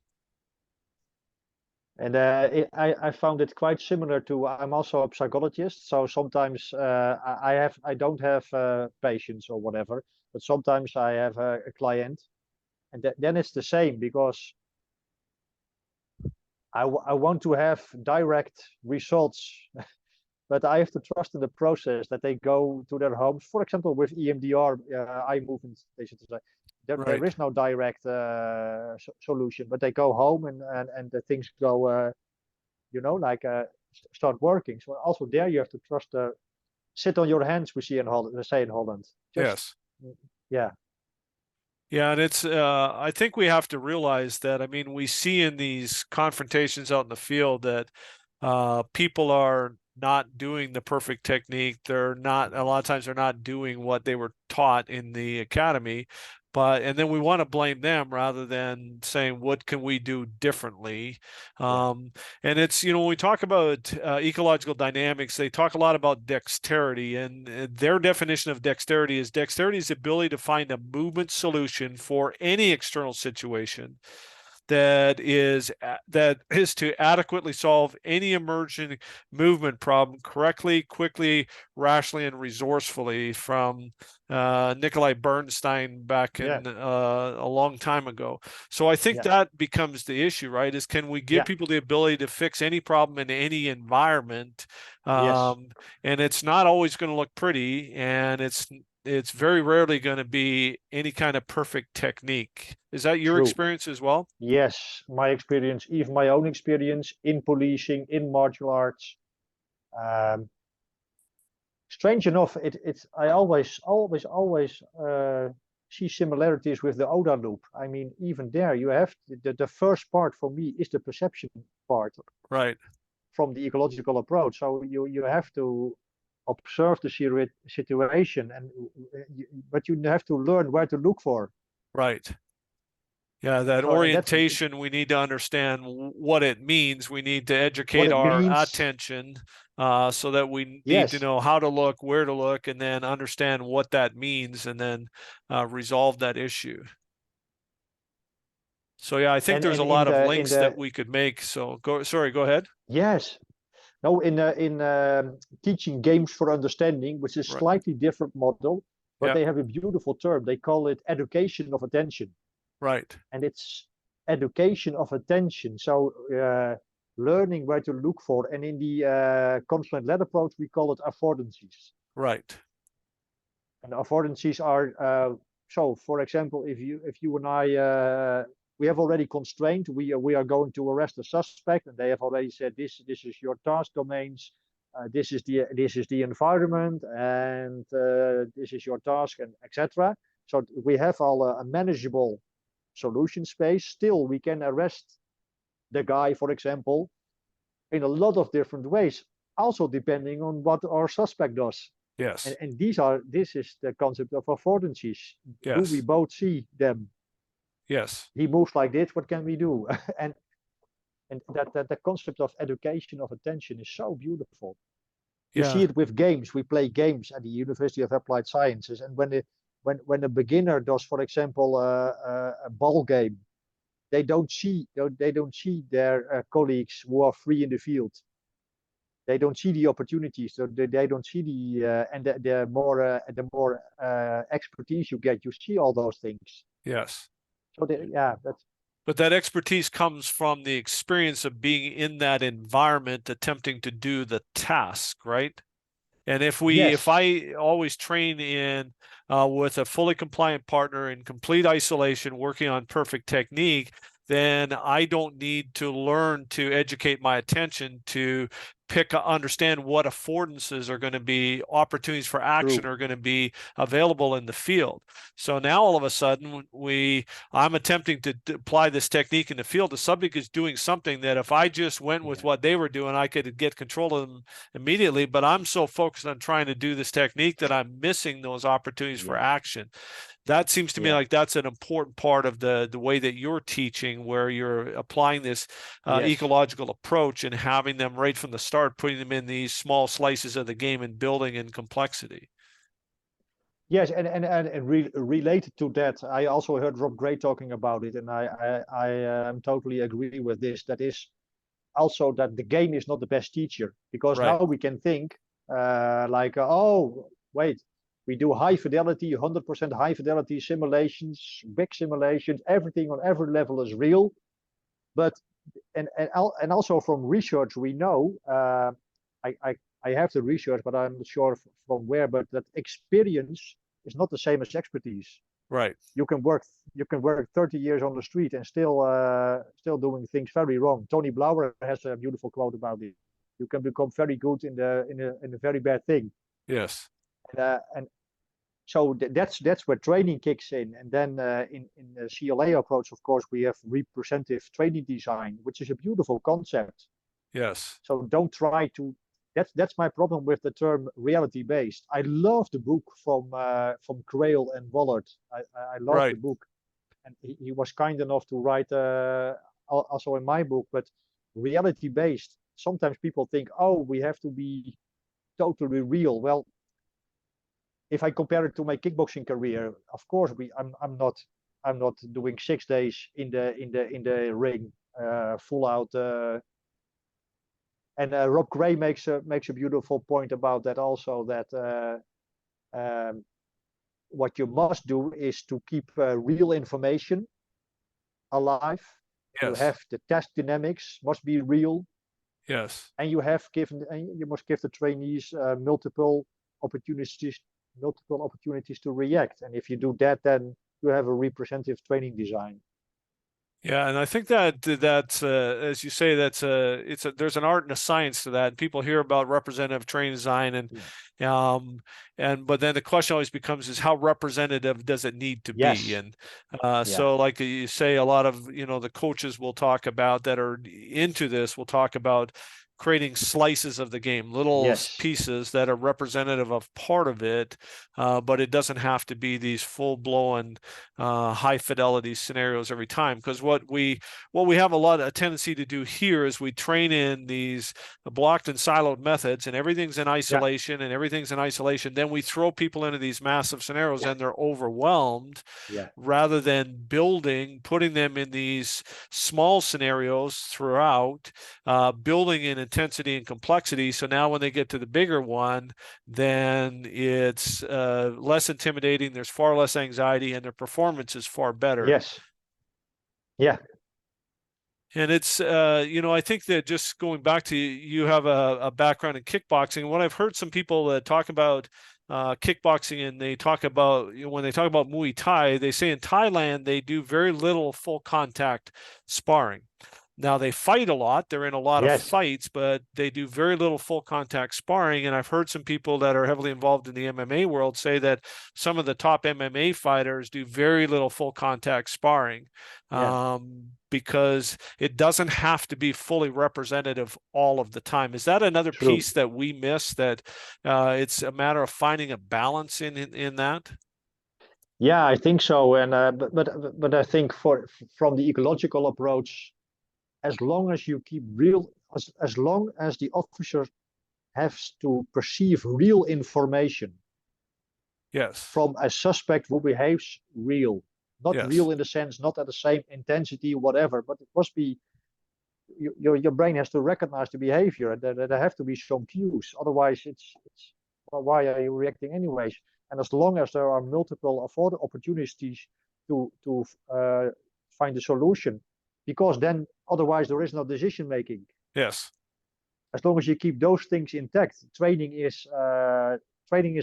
And I found it quite similar to, I'm also a psychologist, so sometimes I don't have patients or whatever, but sometimes I have a client, and then it's the same because I want to have direct results, but I have to trust in the process that they go to their homes. For example, with EMDR, eye movement, there Right. is no direct solution, but they go home and the things go, like start working. So also there you have to trust. Sit on your hands, we see in Holland. They say in Holland. Just Yes. yeah, Yeah, and it's I think we have to realize that, I mean, we see in these confrontations out in the field that people are not doing the perfect technique. They're not, a lot of times they're not doing what they were taught in the academy. But and then we want to blame them rather than saying what can we do differently. yeah, Um, and it's, when we talk about ecological dynamics, they talk a lot about dexterity, and their definition of dexterity is the ability to find a movement solution for any external situation that is to adequately solve any emerging movement problem correctly, quickly, rationally, and resourcefully, from Nikolai Bernstein back yeah, in a long time ago. So I think yeah, that becomes the issue, right? Is can we give yeah, people the ability to fix any problem in any environment? yes, Um, and it's not always going to look pretty, and it's very rarely going to be any kind of perfect technique. Is that your true. experience as well? Yes, my experience, even my own experience in policing, in martial arts. Um, Strange enough, it's I always see similarities with the ODA loop. I mean, even there you have the first part for me is the perception part Right, from the ecological approach. So you have to observe the situation, but you have to learn where to look for. right. Yeah, that So and that's orientation, we need to understand what it means. We need to what educate it our means. attention so that we need to Yes, know how to look, where to look, and then understand what that means, and then resolve that issue. So yeah, I think and there's a in lot of the links that we could make. So sorry, go ahead. yes, no, in teaching games for understanding, which is Right. slightly different model, but Yeah, they have a beautiful term. They call it education of attention, right, and it's education of attention. So learning where to look for, and in the constraint led approach, we call it affordances. right, And affordances are so. For example, if you and I we have already constrained, we are going to arrest a suspect, and they have already said this is your task domains, this is the environment, and this is your task, and etc. So we have all a manageable solution space. Still, we can arrest the guy, for example, in a lot of different ways, also depending on what our suspect does. And, yes, and this is the concept of affordances. Do we yes, both see them? yes, He moves like this, what can we do? and that the concept of education of attention is so beautiful. You see yeah, it with games. We play games at the University of Applied Sciences, and when a beginner does, for example, a ball game, they don't see their colleagues who are free in the field. They don't see the opportunities, so they don't see the more expertise you get, you see all those things. Yes. So yeah, that's. But that expertise comes from the experience of being in that environment, attempting to do the task, right? And if Yes. I always train in with a fully compliant partner in complete isolation, working on perfect technique, then I don't need to learn to educate my attention to understand what affordances are going to be, opportunities for action True. are going to be available in the field. So now all of a sudden I'm attempting to apply this technique in the field. The subject is doing something that if I just went with what they were doing, I could get control of them immediately. But I'm so focused on trying to do this technique that I'm missing those opportunities for Yeah. action. That seems to me Yeah. like that's an important part of the way that you're teaching, where you're applying this Yes. ecological approach and having them right from the start, putting them in these small slices of the game and building in complexity. Yes, and related to that, I also heard Rob Gray talking about it, and I totally agree with this. That is also that the game is not the best teacher, because Right. now we can think like, oh, wait, we do high fidelity, 100% high fidelity simulations, big simulations, everything on every level is real. But and also from research we know, I have the research, but I'm not sure from where. But that experience is not the same as expertise. Right. You can work 30 years on the street and still doing things very wrong. Tony Blauer has a beautiful quote about it. You can become very good in a very bad thing. Yes. And so that's where training kicks in. And then in the CLA approach, of course, we have representative training design, which is a beautiful concept. Yes. So don't try to. That's my problem with the term reality based. I love the book from Crail and Wallard. I love the Right. book, and he was kind enough to write also in my book. But reality based. Sometimes people think, oh, we have to be totally real. Well, if I compare it to my kickboxing career, of course I'm not doing 6 days in the ring, full out. And Rob Gray makes a beautiful point about that also. That what you must do is to keep real information alive. You Yes. have the test dynamics must be real, Yes. and you must give the trainees multiple opportunities to react. And if you do that, then you have a representative training design. Yeah, and I think that's as you say, there's an art and a science to that. And people hear about representative training design, but then the question always becomes is how representative does it need to be? Yes. And Yeah. so like you say, a lot of the coaches will talk about that are into this will talk about creating slices of the game, little Yes. pieces that are representative of part of it, but it doesn't have to be these full-blown high fidelity scenarios every time. Because what we have a tendency to do here is we train in these blocked and siloed methods, and everything's in Yeah. isolation, then we throw people into these massive scenarios Yeah. and they're overwhelmed. Yeah. Rather than putting them in these small scenarios throughout, building in intensity and complexity. So now when they get to the bigger one, then it's less intimidating. There's far less anxiety, and their performance is far better. Yes. Yeah. And it's, I think that just going back to you have a background in kickboxing. What I've heard some people talk about kickboxing, and they talk about, when they talk about Muay Thai, they say in Thailand they do very little full contact sparring. Now they fight a lot. They're in a lot of Yes. fights, but they do very little full contact sparring. And I've heard some people that are heavily involved in the MMA world say that some of the top MMA fighters do very little full contact sparring, Yeah. because it doesn't have to be fully representative all of the time. Is that another True. piece that we miss, that it's a matter of finding a balance in that? Yeah, I think so. And but I think from the ecological approach, as long as you keep as long as the officer has to perceive real information Yes. from a suspect who behaves real, not Yes. real in the sense, not at the same intensity, whatever, but it must be your brain has to recognize the behavior. There have to be some cues. Otherwise, it's well, why are you reacting anyways? And as long as there are multiple opportunities to find a solution, because then otherwise there is no decision making. Yes. As long as you keep those things intact, training is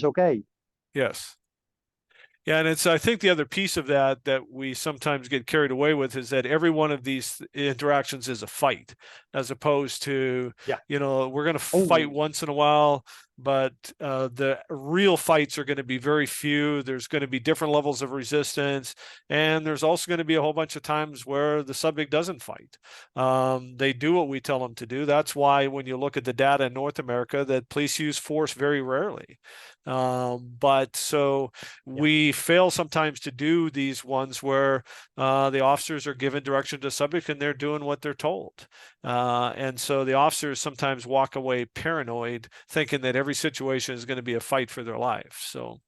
okay. Yes. Yeah, and I think the other piece of that we sometimes get carried away with is that every one of these interactions is a fight, as opposed to, Yeah. we're going to fight once in a while, but the real fights are going to be very few. There's going to be different levels of resistance, and there's also going to be a whole bunch of times where the subject doesn't fight. They do what we tell them to do. That's why when you look at the data in North America, that police use force very rarely. But so we fail sometimes to do these ones where the officers are given direction to the subject and they're doing what they're told. And so the officers sometimes walk away paranoid, thinking that every situation is going to be a fight for their life. So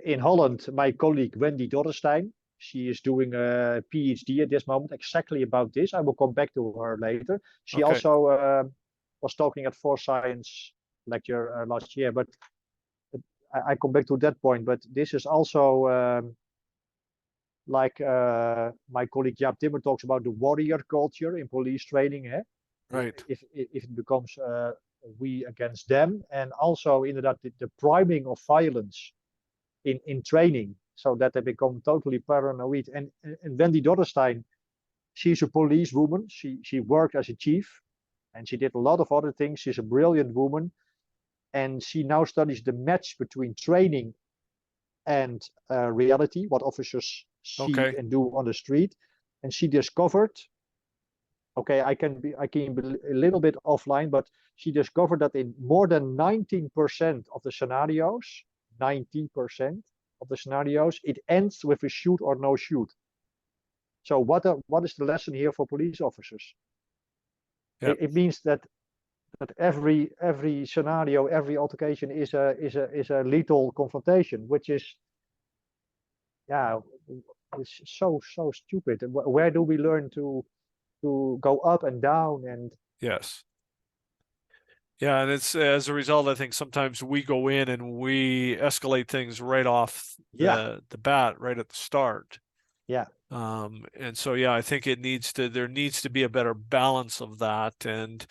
in Holland, my colleague Wendy Dorrestein, she is doing a PhD at this moment exactly about this. I will come back to her later. She okay. also was talking at Force Science lecture last year, but I come back to that point. But this is also like my colleague Jaap Timmer talks about the warrior culture in police training. Right. If it becomes we against them, and also inderdaad the priming of violence in training, so that they become totally paranoid. And Wendy Dorrestein, she's a police woman. She worked as a chief, and she did a lot of other things. She's a brilliant woman, and she now studies the match between training and reality, what officers see Okay. and do on the street. And she discovered, okay, I can be a little bit offline, but she discovered that in more than 19% of the scenarios, 90% of the scenarios, it ends with a shoot or no shoot. So what is the lesson here for police officers? Yep. It means that every scenario, every altercation is a lethal confrontation, which is, yeah, it's so stupid. Where do we learn to go up and down? And Yes. Yeah, and it's as a result, I think sometimes we go in and we escalate things right off the bat, right at the start. Yeah. And so, yeah, I think there needs to be a better balance of that. And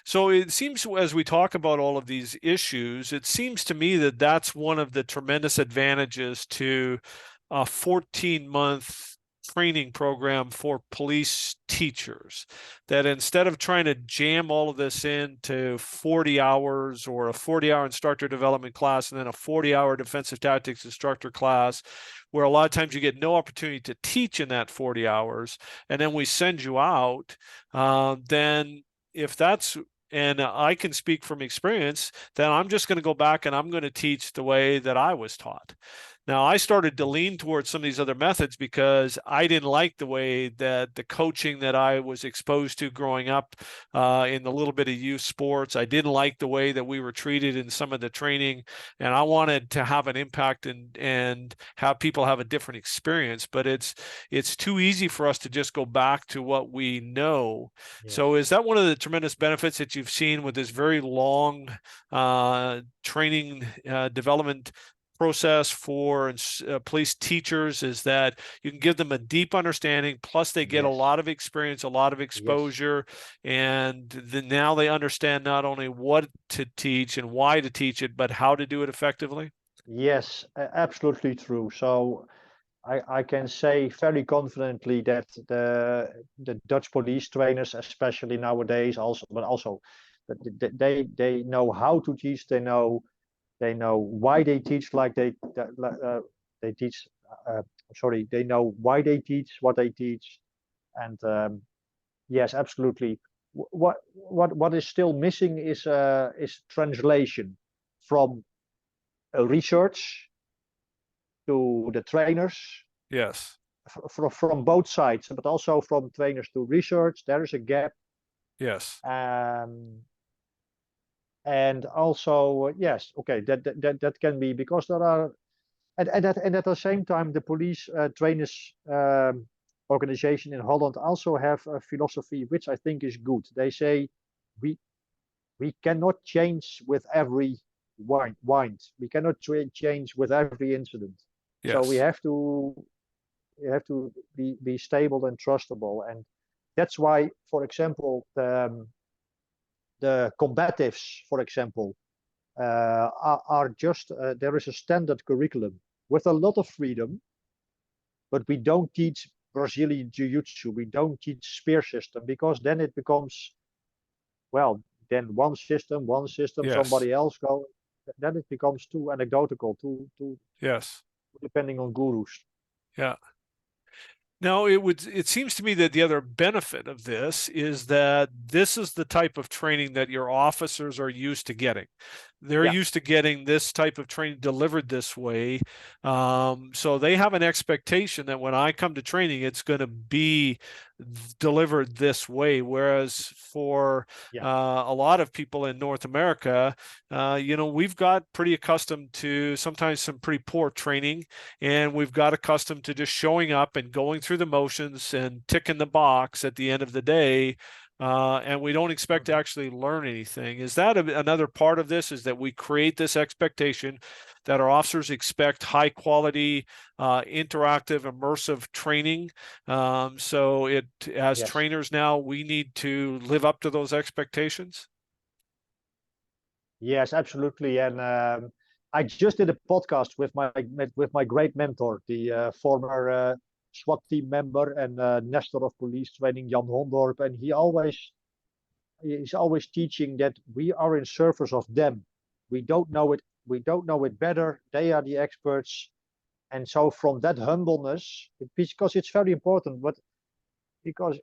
so it seems as we talk about all of these issues, it seems to me that that's one of the tremendous advantages to a 14-month training program for police teachers, that instead of trying to jam all of this into 40 hours or a 40-hour instructor development class and then a 40-hour defensive tactics instructor class, where a lot of times you get no opportunity to teach in that 40 hours, and then we send you out, then if that's, and I can speak from experience, then I'm just going to go back and I'm going to teach the way that I was taught. Now, I started to lean towards some of these other methods because I didn't like the way that the coaching that I was exposed to growing up in the little bit of youth sports, I didn't like the way that we were treated in some of the training, and I wanted to have an impact and have people have a different experience. But it's too easy for us to just go back to what we know. Yes. So is that one of the tremendous benefits that you've seen with this very long training development process for police teachers, is that you can give them a deep understanding, plus they get a lot of experience, a lot of exposure, and then now they understand not only what to teach and why to teach it, but how to do it effectively? Yes, absolutely true. So I can say very confidently that the Dutch police trainers, especially nowadays, also they know how to teach. They know why they teach like they teach. Sorry, they know why they teach what they teach, and yes, absolutely. What is still missing is translation from research to the trainers. Yes. From both sides, but also from trainers to research. There is a gap. Yes. And also, yes, okay, that can be because there are and at the same time, the police trainers organization in Holland also have a philosophy which I think is good. They say we we cannot change with every wind. We cannot change with every incident. So Yes. we have to be stable and trustable, and that's why, for example, the combatives, for example, are just there is a standard curriculum with a lot of freedom, but we don't teach Brazilian jiu-jitsu. We don't teach spear system because then it becomes, well, then one system, Yes. somebody else go. Then it becomes too anecdotal, too Yes. depending on gurus. Yeah. Now, it seems to me that the other benefit of this is that this is the type of training that your officers are used to getting. They're Yeah, used to getting this type of training delivered this way. So they have an expectation that when I come to training, it's going to be delivered this way. Whereas for yeah, a lot of people in North America, we've got pretty accustomed to sometimes some pretty poor training, and we've got accustomed to just showing up and going through the motions and ticking the box at the end of the day. And we don't expect to mhm. actually learn anything. Is that another part of this? Is that we create this expectation that our officers expect high quality, interactive, immersive training. So as Yes. trainers now, we need to live up to those expectations. Yes, absolutely. And I just did a podcast with my great mentor, the former SWAT team member and Nestor of police training, Jan Hondorp, and he's always teaching that we are in service of them. We don't know it. We don't know it better. They are the experts. And so from that humbleness, because it's very important, but because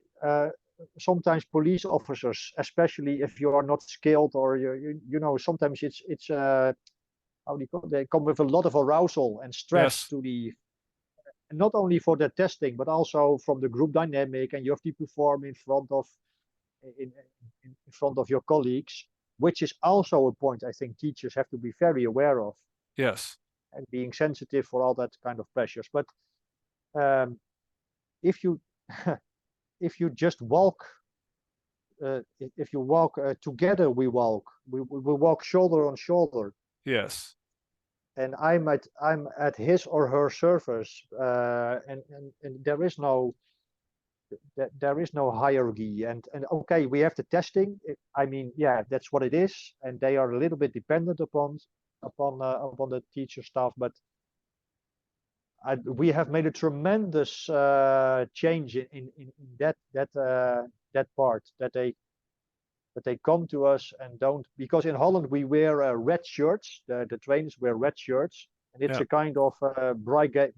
sometimes police officers, especially if you are not skilled or you know, sometimes it's how do you call it? They come with a lot of arousal and stress Yes. to the not only for the testing but also from the group dynamic, and you have to perform in, in front of your colleagues, which is also a point I think teachers have to be very aware of Yes. and being sensitive for all that kind of pressures. But um, if you if you just walk if you walk together, we walk shoulder on shoulder, Yes. and I'm at his or her surface, and there is no hierarchy, and okay, we have the testing. I mean, yeah, that's what it is, and they are a little bit dependent upon the teacher staff, but we have made a tremendous change in that part, that they come to us and don't, because in Holland we wear red shirts. The trainers wear red shirts, and it's Yeah. a kind of brigade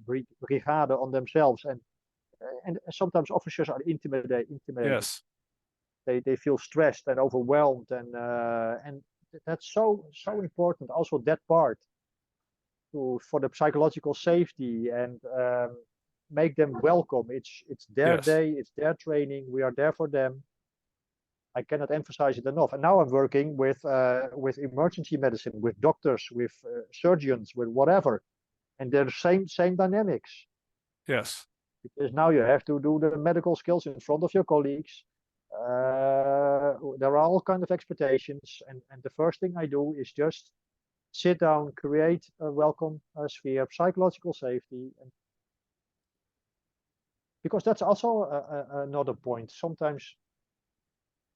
on themselves, and sometimes officers are intimidated. Yes. They feel stressed and overwhelmed, and that's so important. Also that part for the psychological safety, and make them welcome. It's their Yes. day, it's their training. We are there for them. I cannot emphasize it enough. And now I'm working with emergency medicine, with doctors, with surgeons, with whatever, and they're the same dynamics. Yes. Because now you have to do the medical skills in front of your colleagues. There are all kinds of expectations, and the first thing I do is just sit down, create a welcome sphere, psychological safety, and because that's also another point. Sometimes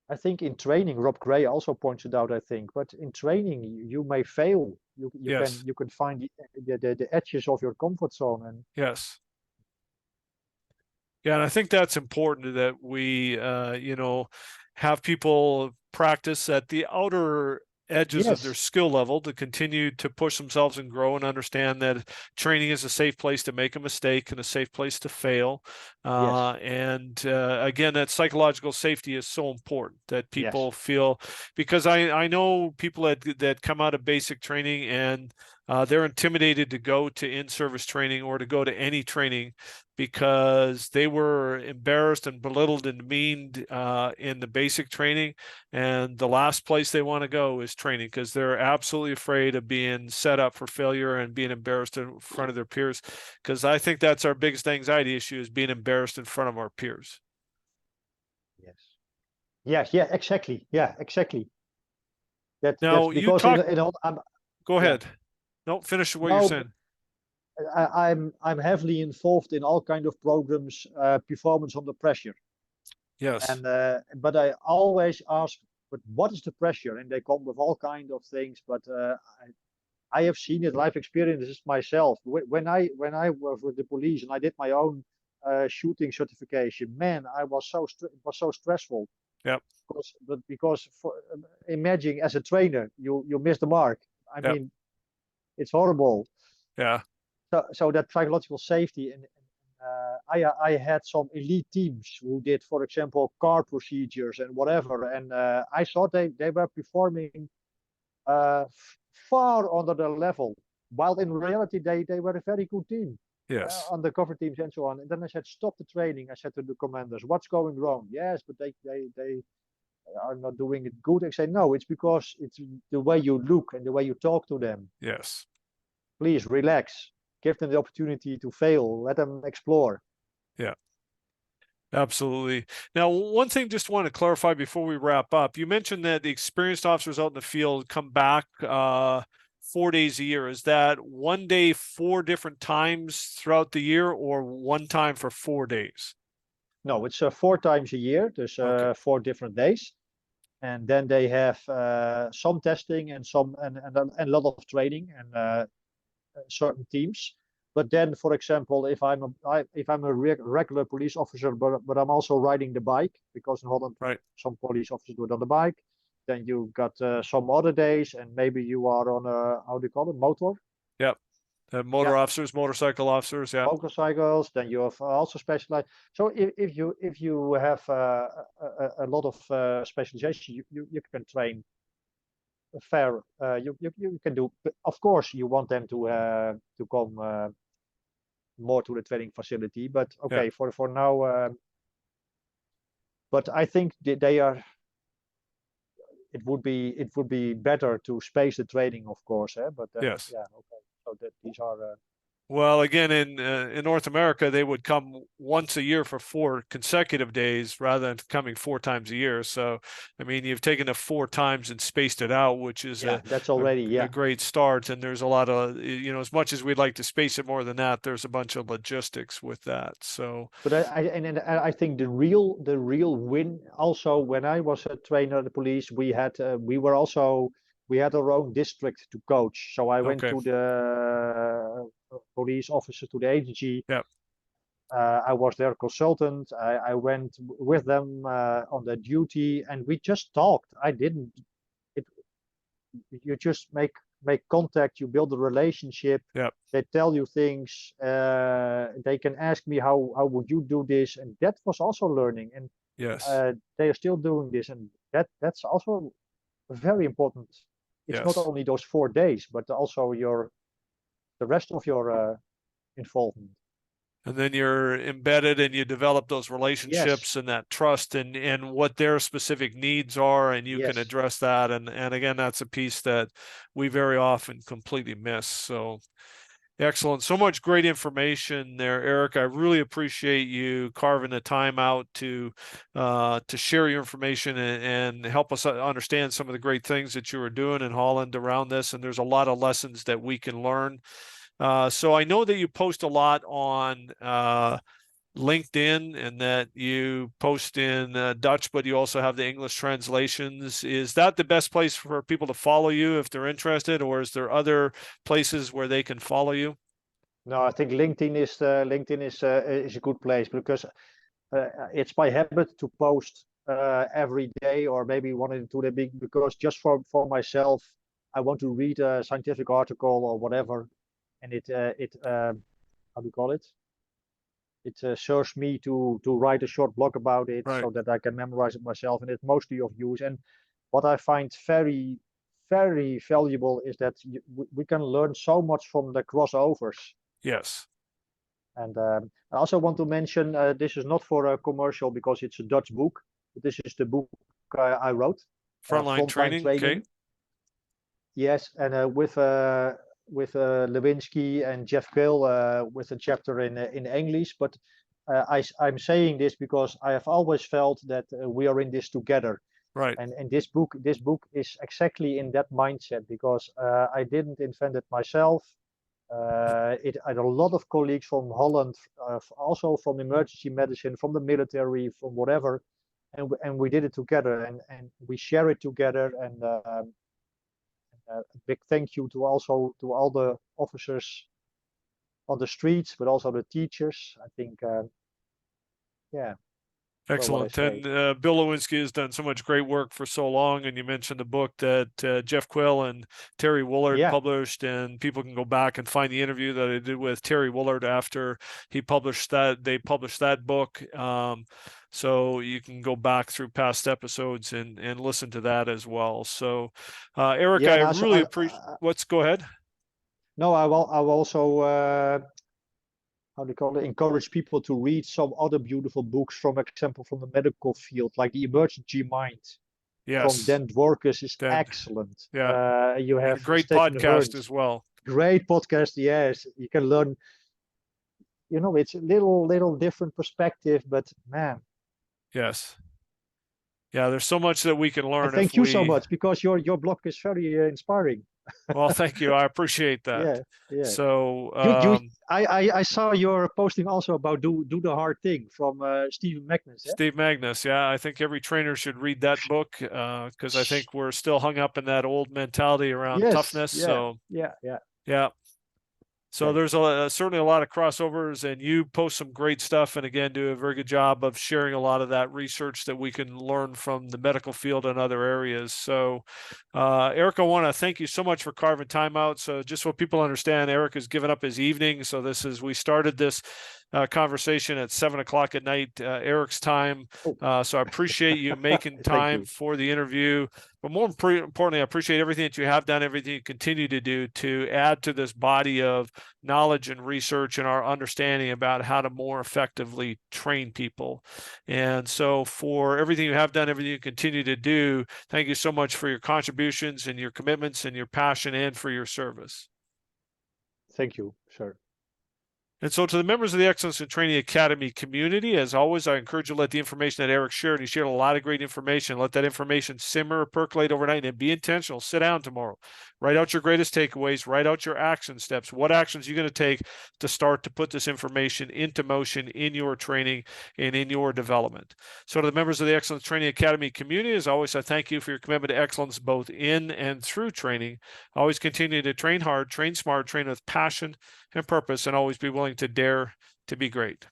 I think in training, Rob Gray also points it out, I think, but in training you may fail. Yes. You can find the edges of your comfort zone, and Yes. Yeah, and I think that's important that we, have people practice at the outer edges of their yes, skill level to continue to push themselves and grow and understand that training is a safe place to make a mistake and a safe place to fail. yes, And again, that psychological safety is so important that people yes, feel, because I know people that come out of basic training and they're intimidated to go to in-service training or to go to any training because they were embarrassed and belittled and demeaned in the basic training. And the last place they want to go is training because they're absolutely afraid of being set up for failure and being embarrassed in front of their peers. Because I think that's our biggest anxiety issue, is being embarrassed in front of our peers. Yes. Yes. Yeah. Exactly. Yeah. Exactly. That's Now, you because talk, go yeah. ahead. No, finish what you're No, saying. I'm heavily involved in all kind of programs, performance under pressure. Yes. And but I always ask, but what is the pressure? And they come with all kind of things. But I have seen it, life experiences myself. When I was with the police and I did my own shooting certification, man, it was so stressful. Yep. Because imagine as a trainer, you miss the mark. I Yep. mean, it's horrible. Yeah. So that psychological safety, and I had some elite teams who did, for example, car procedures and whatever, and I thought they were performing far under their level, while in reality they were a very good team, Yes. undercover teams and so on. And then I said, stop the training. I said to the commanders, what's going wrong? Yes, but they are not doing it good. I say, no, it's because it's the way you look and the way you talk to them. Yes. Please relax. Give them the opportunity to fail. Let them explore. Yeah. Absolutely. Now, one thing just want to clarify before we wrap up. You mentioned that the experienced officers out in the field come back 4 days a year. Is that one day, 4 different times throughout the year, or one time for 4 days? No, it's 4 times a year. There's Okay. 4 different days. And then they have some testing and a lot of training and certain teams. But then, for example, if I'm a regular police officer, but I'm also riding the bike, because in Holland Right. some police officers do it on the bike. Then you got some other days, and maybe you are on a, how do you call it, motor? Yep. Motor Yeah, officers, motorcycle officers. Yeah. motorcycles. Then you have also specialized. So if you have a lot of specialization, you can train fair. You can do. Of course, you want them to come more to the training facility. But Yeah. okay, for now. But I think they are. It would be better to space the training, of course. But then, Yes. yeah, okay. So that these are. Well, again, in North America, they would come once a year for 4 consecutive days rather than coming 4 times a year. So, I mean, you've taken it 4 times and spaced it out, which is Yeah, that's already, a yeah. great start. And there's a lot of, as much as we'd like to space it more than that, there's a bunch of logistics with that. So, But I think the real win also, when I was a trainer at the police, we had our own district to coach. So I went okay. to the police officer, to the agency. Yeah. I was their consultant. I went with them on their duty, and we just talked. I didn't. It, you just make contact. You build a relationship. Yeah. They tell you things. They can ask me how would you do this, and that was also learning. And Yes. they are still doing this, and that's also very important. It's not Yes. only those 4 days, but also the rest of your involvement. And then you're embedded and you develop those Yes, relationships and that trust and what their specific needs are, and you can yes. address that. And again, that's a piece that we very often completely miss. So excellent. So much great information there, Erik. I really appreciate you carving the time out to share your information and help us understand some of the great things that you are doing in Holland around this. And there's a lot of lessons that we can learn. So I know that you post a lot on LinkedIn and that you post in Dutch, but you also have the English translations. Is that the best place for people to follow you if they're interested, or is there other places where they can follow you? No, I think LinkedIn is a good place, because it's my habit to post every day, or maybe one or two days, because just for myself, I want to read a scientific article or whatever, and it how do you call it? It serves me to write a short blog about it, Right. so that I can memorize it myself, and it's mostly of use. And what I find very very valuable is that we can learn so much from the crossovers. Yes. And I also want to mention, this is not for a commercial because it's a Dutch book, but this is the book I wrote. Frontline training. Okay. Yes, and with Lewinsky and Jeff Quill with a chapter in English. But I'm saying this because I have always felt that we are in this together. Right. And this book is exactly in that mindset, because I didn't invent it myself. I had a lot of colleagues from Holland, also from emergency medicine, from the military, from whatever, and we did it together, and we share it together. And a big thank you to also to all the officers on the streets, but also the teachers. I think, yeah. Excellent. And Bill Lewinsky has done so much great work for so long. And you mentioned the book that Jeff Quill and Terry Woolard published, and people can go back and find the interview that I did with Terry Woolard after he published that. They published that book. So you can go back through past episodes and listen to that as well. So, Erik, I really appreciate go ahead. No, I will also, how do you call it, encourage people to read some other beautiful books, from example, from the medical field, like The Emergency Mind. From Dan Dworkis is excellent. Yeah. You have a great Stephen podcast Hearn. as well. Great podcast, yes. You can learn, it's a little different perspective, but man. Yes. Yeah, there's so much that we can learn. And thank you so much, because your blog is very inspiring. Well, thank you. I appreciate that. Yeah. So I saw your posting also about do the hard thing from Steve Magnus. Yeah? Steve Magnus. Yeah, I think every trainer should read that book, because I think we're still hung up in that old mentality around toughness. Yeah, so yeah. So there's certainly a lot of crossovers, and you post some great stuff, and again, do a very good job of sharing a lot of that research that we can learn from the medical field and other areas. So, Erik, I want to thank you so much for carving time out. So just so people understand, Erik has given up his evening. So we started this conversation at 7 o'clock at night, Erik's time. So I appreciate you making time for the interview. But more importantly, I appreciate everything that you have done, everything you continue to do to add to this body of knowledge and research and our understanding about how to more effectively train people. And so for everything you have done, everything you continue to do, thank you so much for your contributions and your commitments and your passion, and for your service. Thank you, sir. And so to the members of the Excellence in Training Academy community, as always, I encourage you to let the information that Erik shared, he shared a lot of great information, let that information simmer, percolate overnight, and be intentional. Sit down tomorrow. Write out your greatest takeaways. Write out your action steps. What actions are you going to take to start to put this information into motion in your training and in your development? So to the members of the Excellence Training Academy community, as always, I thank you for your commitment to excellence both in and through training. Always continue to train hard, train smart, train with passion and purpose, and always be willing to dare to be great.